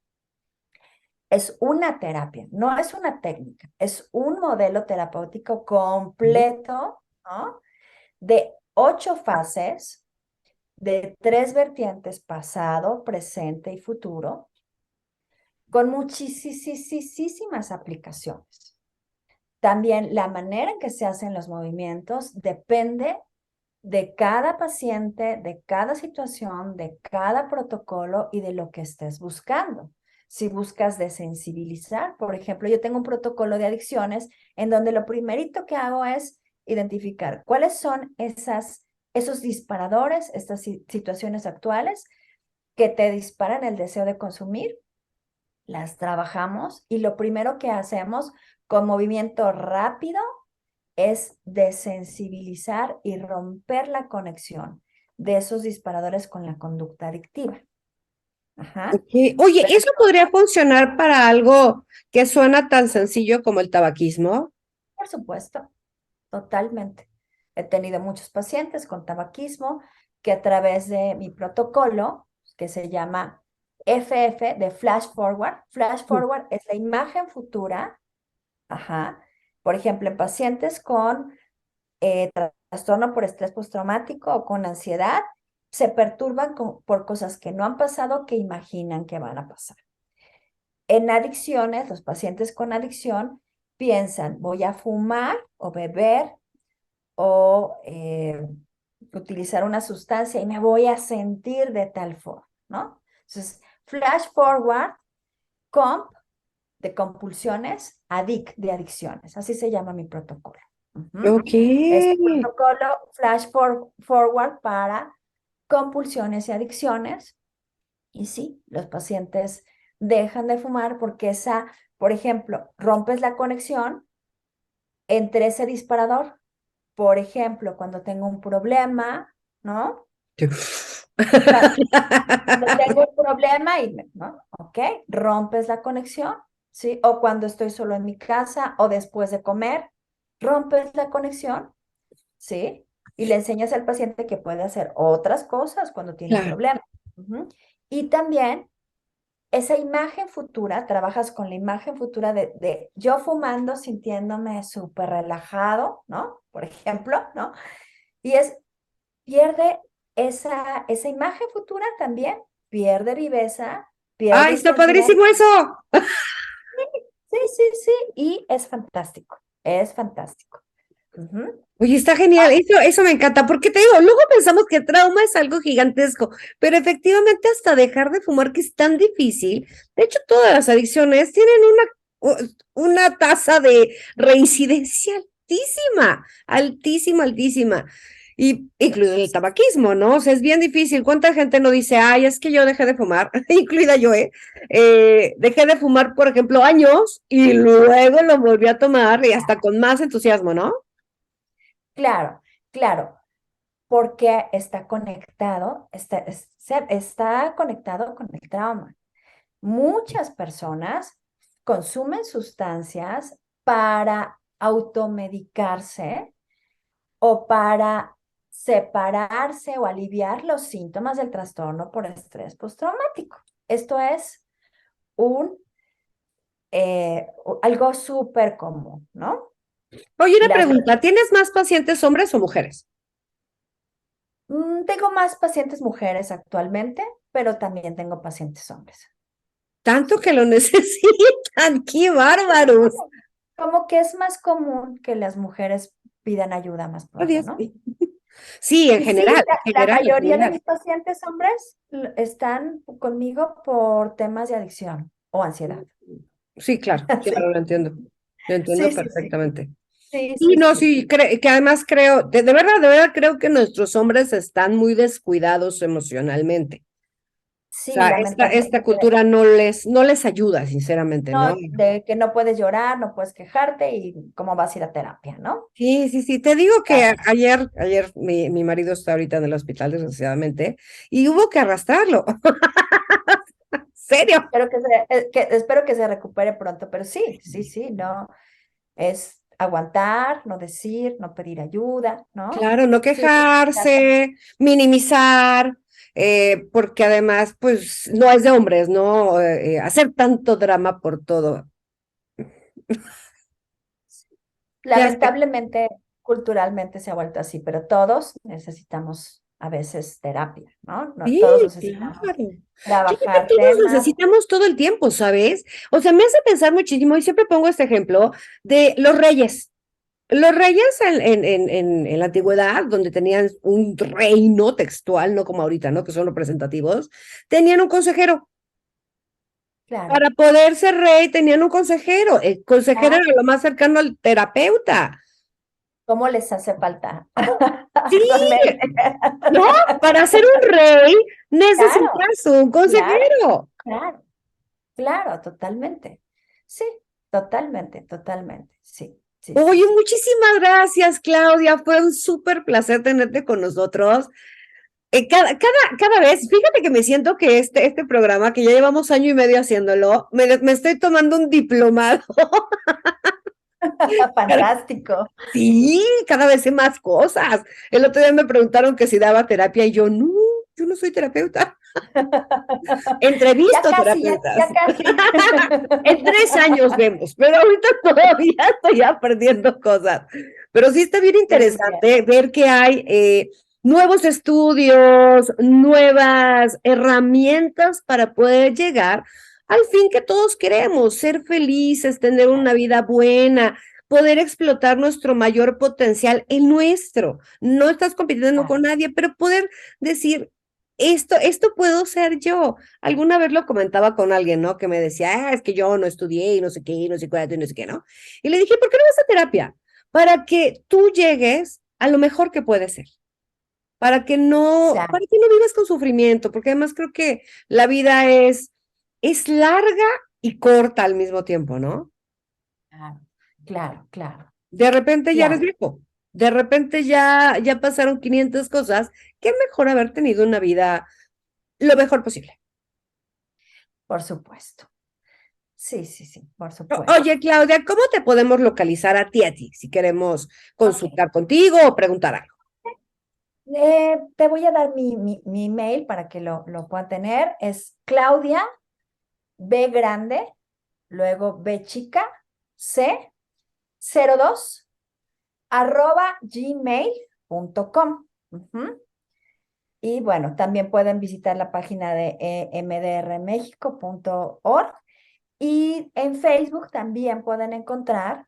Es una terapia, no es una técnica. Es un modelo terapéutico completo, ¿no? De 8 fases, de 3 vertientes, pasado, presente y futuro, con muchísimas aplicaciones. También la manera en que se hacen los movimientos depende de cada paciente, de cada situación, de cada protocolo y de lo que estés buscando. Si buscas desensibilizar, por ejemplo, yo tengo un protocolo de adicciones en donde lo primerito que hago es identificar cuáles son esos disparadores, estas situaciones actuales que te disparan el deseo de consumir. Las trabajamos y lo primero que hacemos con movimiento rápido es desensibilizar y romper la conexión de esos disparadores con la conducta adictiva. Ajá. Okay. Oye, Pero ¿eso podría funcionar para algo que suena tan sencillo como el tabaquismo? por supuesto, totalmente. He tenido muchos pacientes con tabaquismo que a través de mi protocolo, que se llama FF de Flash Forward es la imagen futura. Ajá. Por ejemplo, en pacientes con trastorno por estrés postraumático o con ansiedad, se perturban por cosas que no han pasado, que imaginan que van a pasar. En adicciones, los pacientes con adicción piensan, voy a fumar o beber o utilizar una sustancia y me voy a sentir de tal forma, ¿no? Entonces, flash forward, comp de compulsiones, de adicciones. Así se llama mi protocolo. Ok. Es un protocolo forward para compulsiones y adicciones. Y sí, los pacientes dejan de fumar porque por ejemplo, rompes la conexión entre ese disparador. Por ejemplo, cuando tengo un problema, ¿no? Cuando tengo un problema ¿no? Ok, rompes la conexión, ¿sí? O cuando estoy solo en mi casa o después de comer, rompes la conexión, ¿sí? Y le enseñas al paciente que puede hacer otras cosas cuando tiene un Claro. problema. Y también esa imagen futura, trabajas con la imagen futura de yo fumando, sintiéndome súper relajado, ¿no? Por ejemplo, ¿no? Y pierde esa imagen futura también, pierde viveza, pierde ¡Ay, está intensidad. padrísimo eso! Sí, y es fantástico, es fantástico. Oye, está genial, eso me encanta, porque te digo, luego pensamos que trauma es algo gigantesco, pero efectivamente hasta dejar de fumar, que es tan difícil, de hecho todas las adicciones tienen una tasa de reincidencia altísima, y incluido el tabaquismo, ¿no? O sea, es bien difícil, ¿cuánta gente no dice, ay, es que yo dejé de fumar, incluida yo, dejé de fumar, por ejemplo, años, y luego lo volví a tomar, y hasta con más entusiasmo, ¿no? Claro, claro, porque está conectado, está conectado con el trauma. Muchas personas consumen sustancias para automedicarse o para separarse o aliviar los síntomas del trastorno por estrés postraumático. Esto es algo súper común, ¿no? Oye, una Las, pregunta, ¿tienes más pacientes hombres o mujeres? tengo más pacientes mujeres actualmente, pero también tengo pacientes hombres. Tanto Sí. que lo necesitan, qué bárbaros. Como que es más común que las mujeres pidan ayuda más Oh, pronto, Dios ¿no? mío. Sí, en Y sí, general, en la general, en mayoría de general. mis pacientes hombres están conmigo por temas de adicción o ansiedad. Sí, claro, Sí, claro, lo entiendo. Lo entiendo sí, sí. perfectamente. Sí, Y sí, no, sí. sí, que además creo, de verdad creo que nuestros hombres están muy descuidados emocionalmente. O Sí, sea, esta lamentablemente. cultura no les ayuda, sinceramente, ¿no? No, de que no puedes llorar, no puedes quejarte y cómo vas a ir a terapia, ¿no? Sí, sí, sí. Te digo que Claro. ayer mi marido está ahorita en el hospital, desgraciadamente, y hubo que arrastrarlo. ¿Serio? Espero que se recupere pronto, pero sí, sí, sí, no. Es aguantar, no decir, no pedir ayuda, ¿no? Claro, no Sí, quejarse, minimizar, porque además, pues, no es de hombres, ¿no? Hacer tanto drama por todo. Ya sé. lamentablemente, culturalmente se ha vuelto así, pero todos necesitamos a veces terapia, ¿no? No, Sí, todos necesitamos claro. Yo creo que trabajar todos temas. necesitamos todo el tiempo, ¿sabes? O sea, me hace pensar muchísimo y siempre pongo este ejemplo de los reyes. Los reyes en la antigüedad, donde tenían un reino textual, no como ahorita, ¿no? Que son representativos, tenían un consejero. Claro, Para poder ser rey tenían un consejero. El consejero era claro. lo más cercano al terapeuta. ¿Cómo les hace falta Sí, actualmente? ¿no? Para ser un rey Claro, necesitas un claro, consejero. claro, claro, totalmente. Sí, totalmente, totalmente. Sí, sí, sí, Oye, sí. muchísimas gracias, Claudia. Fue un súper placer tenerte con nosotros. Cada vez, fíjate que me siento que este programa, que ya llevamos año y medio haciéndolo, me estoy tomando un diplomado. Fantástico. Sí, cada vez sé más cosas. El otro día me preguntaron que si daba terapia y yo no soy terapeuta. Ya Entrevisto casi, ya, terapeutas. ya casi. En 3 años vemos, pero ahorita todavía estoy aprendiendo cosas. Pero sí está bien Qué bien. interesante ver que hay nuevos estudios, nuevas herramientas para poder llegar al fin que todos queremos, ser felices, tener una vida buena, poder explotar nuestro mayor potencial, el nuestro. No estás compitiendo Claro. con nadie, pero poder decir, esto puedo ser yo. Alguna vez lo comentaba con alguien, ¿no? Que me decía, es que yo no estudié y no sé qué, y no sé cuánto, y no sé qué, ¿no? Y le dije, ¿por qué no vas a terapia? Para que tú llegues a lo mejor que puedes ser, para Claro, que no vivas con sufrimiento, porque además creo que la vida es larga y corta al mismo tiempo, ¿no? claro, claro, claro, De repente ya eres claro, viejo, de repente ya pasaron 500 cosas, qué mejor haber tenido una vida lo mejor posible. por supuesto. Sí, sí, sí, por supuesto. Oye, Claudia, ¿cómo te podemos localizar a ti, si queremos Ok. consultar contigo o preguntar algo? Te voy a dar mi email para que lo puedan tener. Es Claudia B grande, luego B chica, C 02 @gmail.com. Ujú. Y bueno, también pueden visitar la página de emdrmexico.org y en Facebook también pueden encontrar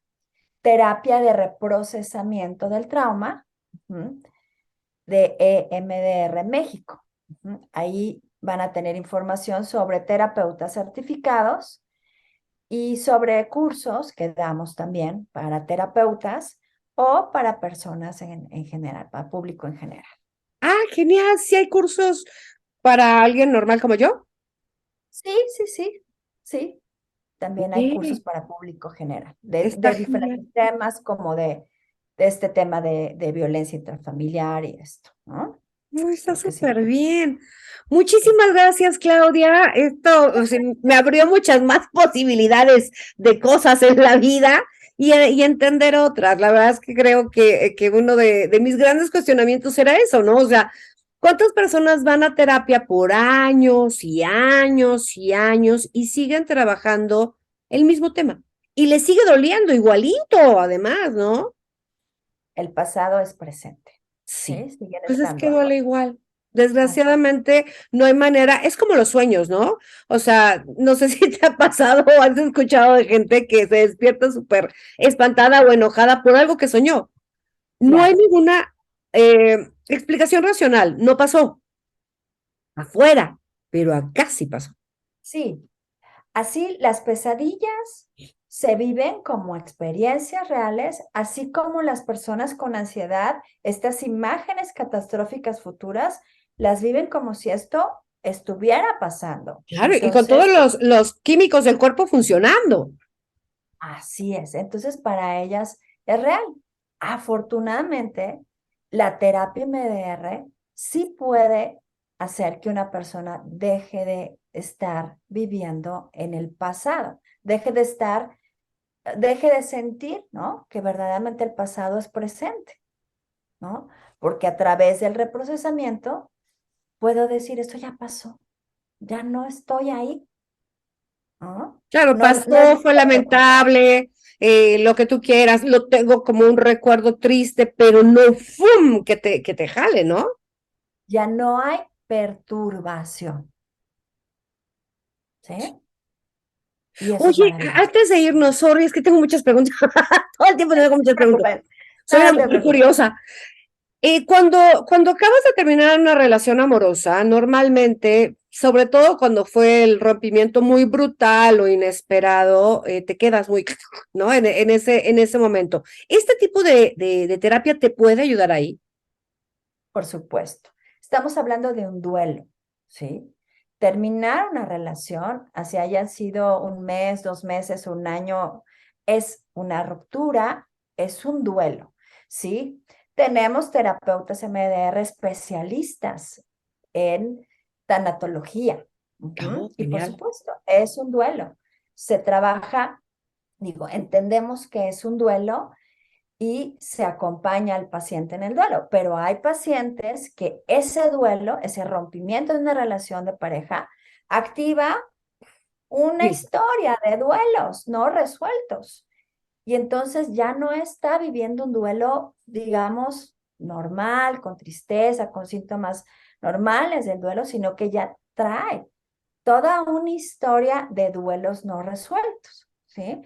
terapia de reprocesamiento del trauma, ujú, de EMDR México. Ujú. Ahí van a tener información sobre terapeutas certificados y sobre cursos que damos también para terapeutas o para personas en general, para público en general. Ah, genial, sí hay cursos para alguien normal como yo. Sí, sí, sí, sí. También hay cursos Sí, para público general, de, está de genial. diferentes temas, como de este tema de violencia intrafamiliar y esto, ¿no? No, está Creo que sí. súper bien. Muchísimas gracias, Claudia. Esto, o sea, me abrió muchas más posibilidades de cosas en la vida y entender otras. La verdad es que creo que uno de mis grandes cuestionamientos era eso, ¿no? O sea, ¿cuántas personas van a terapia por años y años y años y siguen trabajando el mismo tema? Y les sigue doliendo igualito, además, ¿no? El pasado es presente, Sí, ¿sí? Siguen pues es que estando ahí. duele igual. Así. Desgraciadamente no hay manera, es como los sueños, ¿no? O sea, no sé si te ha pasado o has escuchado de gente que se despierta súper espantada o enojada por algo que soñó. No hay Claro, ninguna explicación racional, no pasó afuera, pero acá sí pasó. sí. Así las pesadillas se viven como experiencias reales, así como las personas con ansiedad, estas imágenes catastróficas futuras, las viven como si esto estuviera pasando. Claro, y con todos Entonces, los químicos del cuerpo funcionando. así es. Entonces, para ellas es real. Afortunadamente, la terapia MDR sí puede hacer que una persona deje de estar viviendo en el pasado, deje de sentir, ¿no? Que verdaderamente el pasado es presente, ¿no? Porque a través del reprocesamiento puedo decir, esto ya pasó, ya no estoy ahí, ¿no? Claro, No, no es pasó, fue lamentable, lo que tú quieras, lo tengo como un recuerdo triste, pero no ¡fum! Que te jale, ¿no? ya no hay perturbación, ¿sí? Y eso es Oye, maravilloso. antes de irnos, sorry, es que tengo muchas preguntas. Todo el tiempo tengo No muchas te preguntas. preocupes, Soy una no te mujer preocupes. curiosa. Cuando acabas de terminar una relación amorosa, normalmente, sobre todo cuando fue el rompimiento muy brutal o inesperado, te quedas muy, ¿no? En ese momento. ¿Este tipo de terapia te puede ayudar ahí? Por supuesto. Estamos hablando de un duelo, ¿sí? Terminar una relación, así hayan sido un mes, 2 meses, un año, es una ruptura, es un duelo, ¿sí? Tenemos terapeutas MDR especialistas en tanatología. Oh, Y por genial. supuesto, es un duelo. Se trabaja, digo, entendemos que es un duelo y se acompaña al paciente en el duelo. Pero hay pacientes que ese duelo, ese rompimiento de una relación de pareja, activa una Sí. historia de duelos no resueltos. Y entonces ya no está viviendo un duelo, digamos, normal, con tristeza, con síntomas normales del duelo, sino que ya trae toda una historia de duelos no resueltos, ¿sí?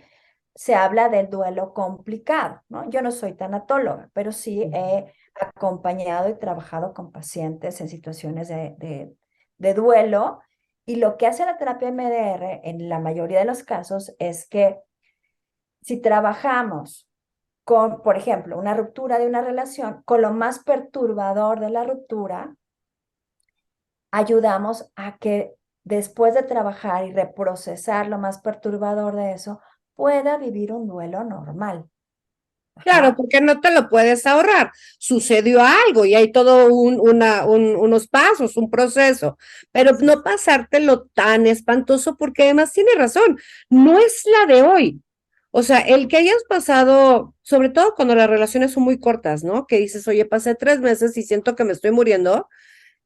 Se habla del duelo complicado, ¿no? Yo no soy tanatóloga, pero sí he acompañado y trabajado con pacientes en situaciones de duelo. Y lo que hace la terapia MDR en la mayoría de los casos es que si trabajamos con, por ejemplo, una ruptura de una relación, con lo más perturbador de la ruptura, ayudamos a que después de trabajar y reprocesar lo más perturbador de eso, pueda vivir un duelo normal. Claro, Ajá. porque no te lo puedes ahorrar. Sucedió algo y hay todo unos pasos, un proceso, pero Sí, no pasártelo tan espantoso porque además tiene razón, no es la de hoy. O sea, el que hayas pasado, sobre todo cuando las relaciones son muy cortas, ¿no? Que dices, oye, pasé 3 meses y siento que me estoy muriendo,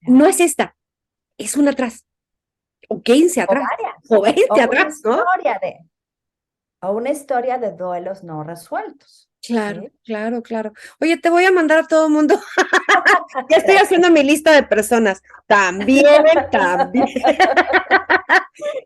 no es esta, es una atrás, o 15 o atrás, varias, o 20 atrás, ¿no? o una historia de duelos no resueltos, Claro, ¿sí? claro, claro. Oye, te voy a mandar a todo el mundo. Ya estoy haciendo mi lista de personas. También, también.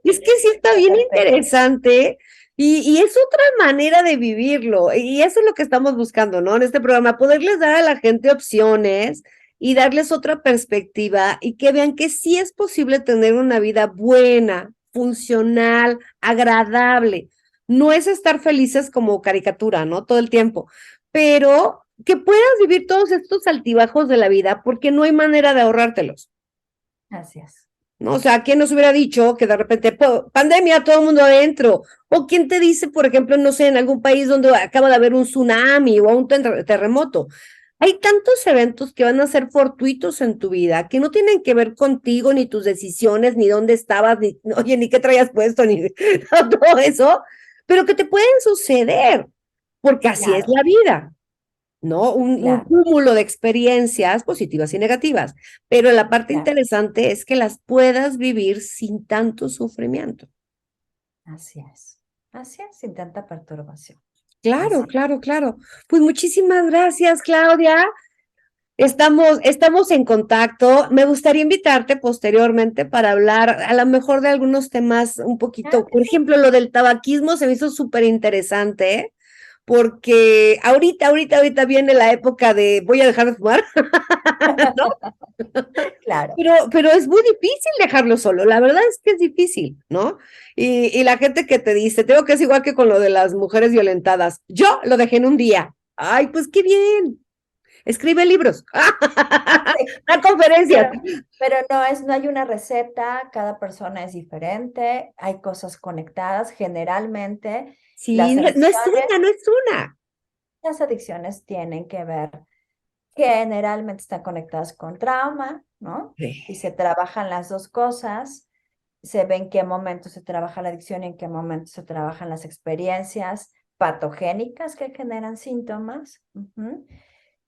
Es que sí está bien Perfecto. interesante y es otra manera de vivirlo. Y eso es lo que estamos buscando, ¿no? En este programa, poderles dar a la gente opciones y darles otra perspectiva y que vean que sí es posible tener una vida buena, funcional, agradable. No es estar felices como caricatura, ¿no? Todo el tiempo, pero que puedas vivir todos estos altibajos de la vida porque no hay manera de ahorrártelos. Así es. ¿No? O sea, ¿quién nos hubiera dicho que de repente, pandemia, todo el mundo adentro? O quién te dice, por ejemplo, no sé, en algún país donde acaba de haber un tsunami o un terremoto. Hay tantos eventos que van a ser fortuitos en tu vida, que no tienen que ver contigo, ni tus decisiones, ni dónde estabas, ni, oye, ni qué traías puesto, ni todo eso, pero que te pueden suceder, porque así es Claro, la vida. ¿No? Un claro, cúmulo de experiencias positivas y negativas, pero la parte claro. interesante es que las puedas vivir sin tanto sufrimiento. Así es. Así es, sin tanta perturbación. Claro, Así es. claro, claro. Pues muchísimas gracias, Claudia. Estamos en contacto. Me gustaría invitarte posteriormente para hablar a lo mejor de algunos temas un Claro poquito, que por sí. ejemplo, lo del tabaquismo se me hizo súper interesante, porque ahorita viene la época de voy a dejar de fumar, ¿no? Claro. Pero es muy difícil dejarlo solo, la verdad es que es difícil, ¿no? Y la gente que te dice, tengo que es igual que con lo de las mujeres violentadas, yo lo dejé en un día, ay, pues qué bien, escribe libros, da conferencias. Pero no hay una receta, cada persona es diferente, hay cosas conectadas, generalmente Sí, las no es adicciones, una, no es una. las adicciones tienen que ver, generalmente están conectadas con trauma, ¿no? Sí. Y se trabajan las dos cosas, se ve en qué momento se trabaja la adicción y en qué momento se trabajan las experiencias patogénicas que generan síntomas.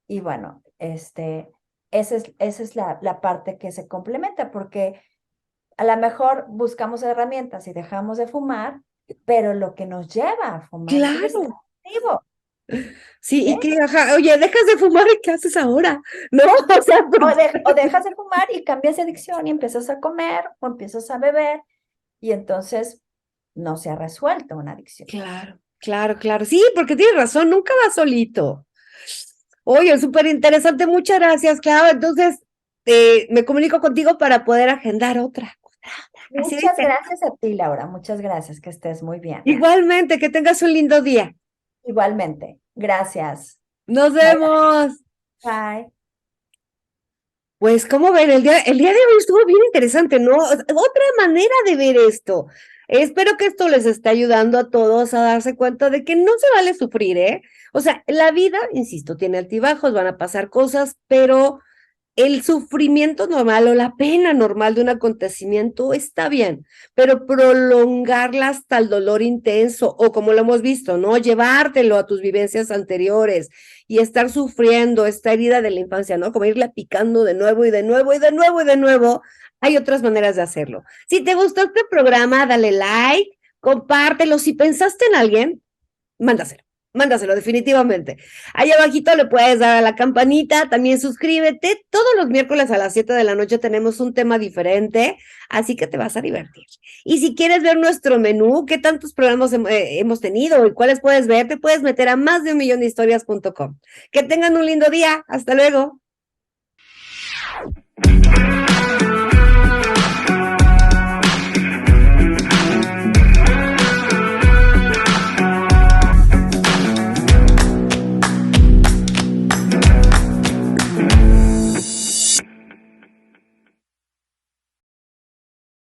Y bueno, esa es la parte que se complementa, porque a lo mejor buscamos herramientas y dejamos de fumar, pero lo que nos lleva a fumar es el estado Claro, activo, sí, ¿sí? y que, ajá, oye, dejas de fumar y ¿qué haces ahora? ¿No? O sea, O dejas de fumar y cambias de adicción y empiezas a comer o empiezas a beber y entonces no se ha resuelto una adicción. claro, sí, porque tienes razón, nunca vas solito. Oye, súper interesante, muchas gracias, Clau. Entonces, me comunico contigo para poder agendar otra. Así Muchas dice. gracias a ti, Laura. Muchas gracias. Que estés muy bien. Igualmente, que tengas un lindo día. Igualmente. Gracias. Nos Bye. vemos. Bye. Pues, ¿cómo ven? El día de hoy estuvo bien interesante, ¿no? Otra manera de ver esto. Espero que esto les esté ayudando a todos a darse cuenta de que no se vale sufrir, ¿eh? O sea, la vida, insisto, tiene altibajos, van a pasar cosas, pero el sufrimiento normal o la pena normal de un acontecimiento está bien, pero prolongarla hasta el dolor intenso o como lo hemos visto, ¿no? Llevártelo a tus vivencias anteriores y estar sufriendo esta herida de la infancia, ¿no? Como irla picando de nuevo y de nuevo y de nuevo y de nuevo. Hay otras maneras de hacerlo. Si te gustó este programa, dale like, compártelo. Si pensaste en alguien, mándaselo. Mándaselo, definitivamente. Ahí abajito le puedes dar a la campanita, también suscríbete. Todos los miércoles a las 7 de la noche tenemos un tema diferente, así que te vas a divertir. Y si quieres ver nuestro menú, qué tantos programas hemos tenido y cuáles puedes ver, te puedes meter a másdeunmillondehistorias.com. Que tengan un lindo día. Hasta luego.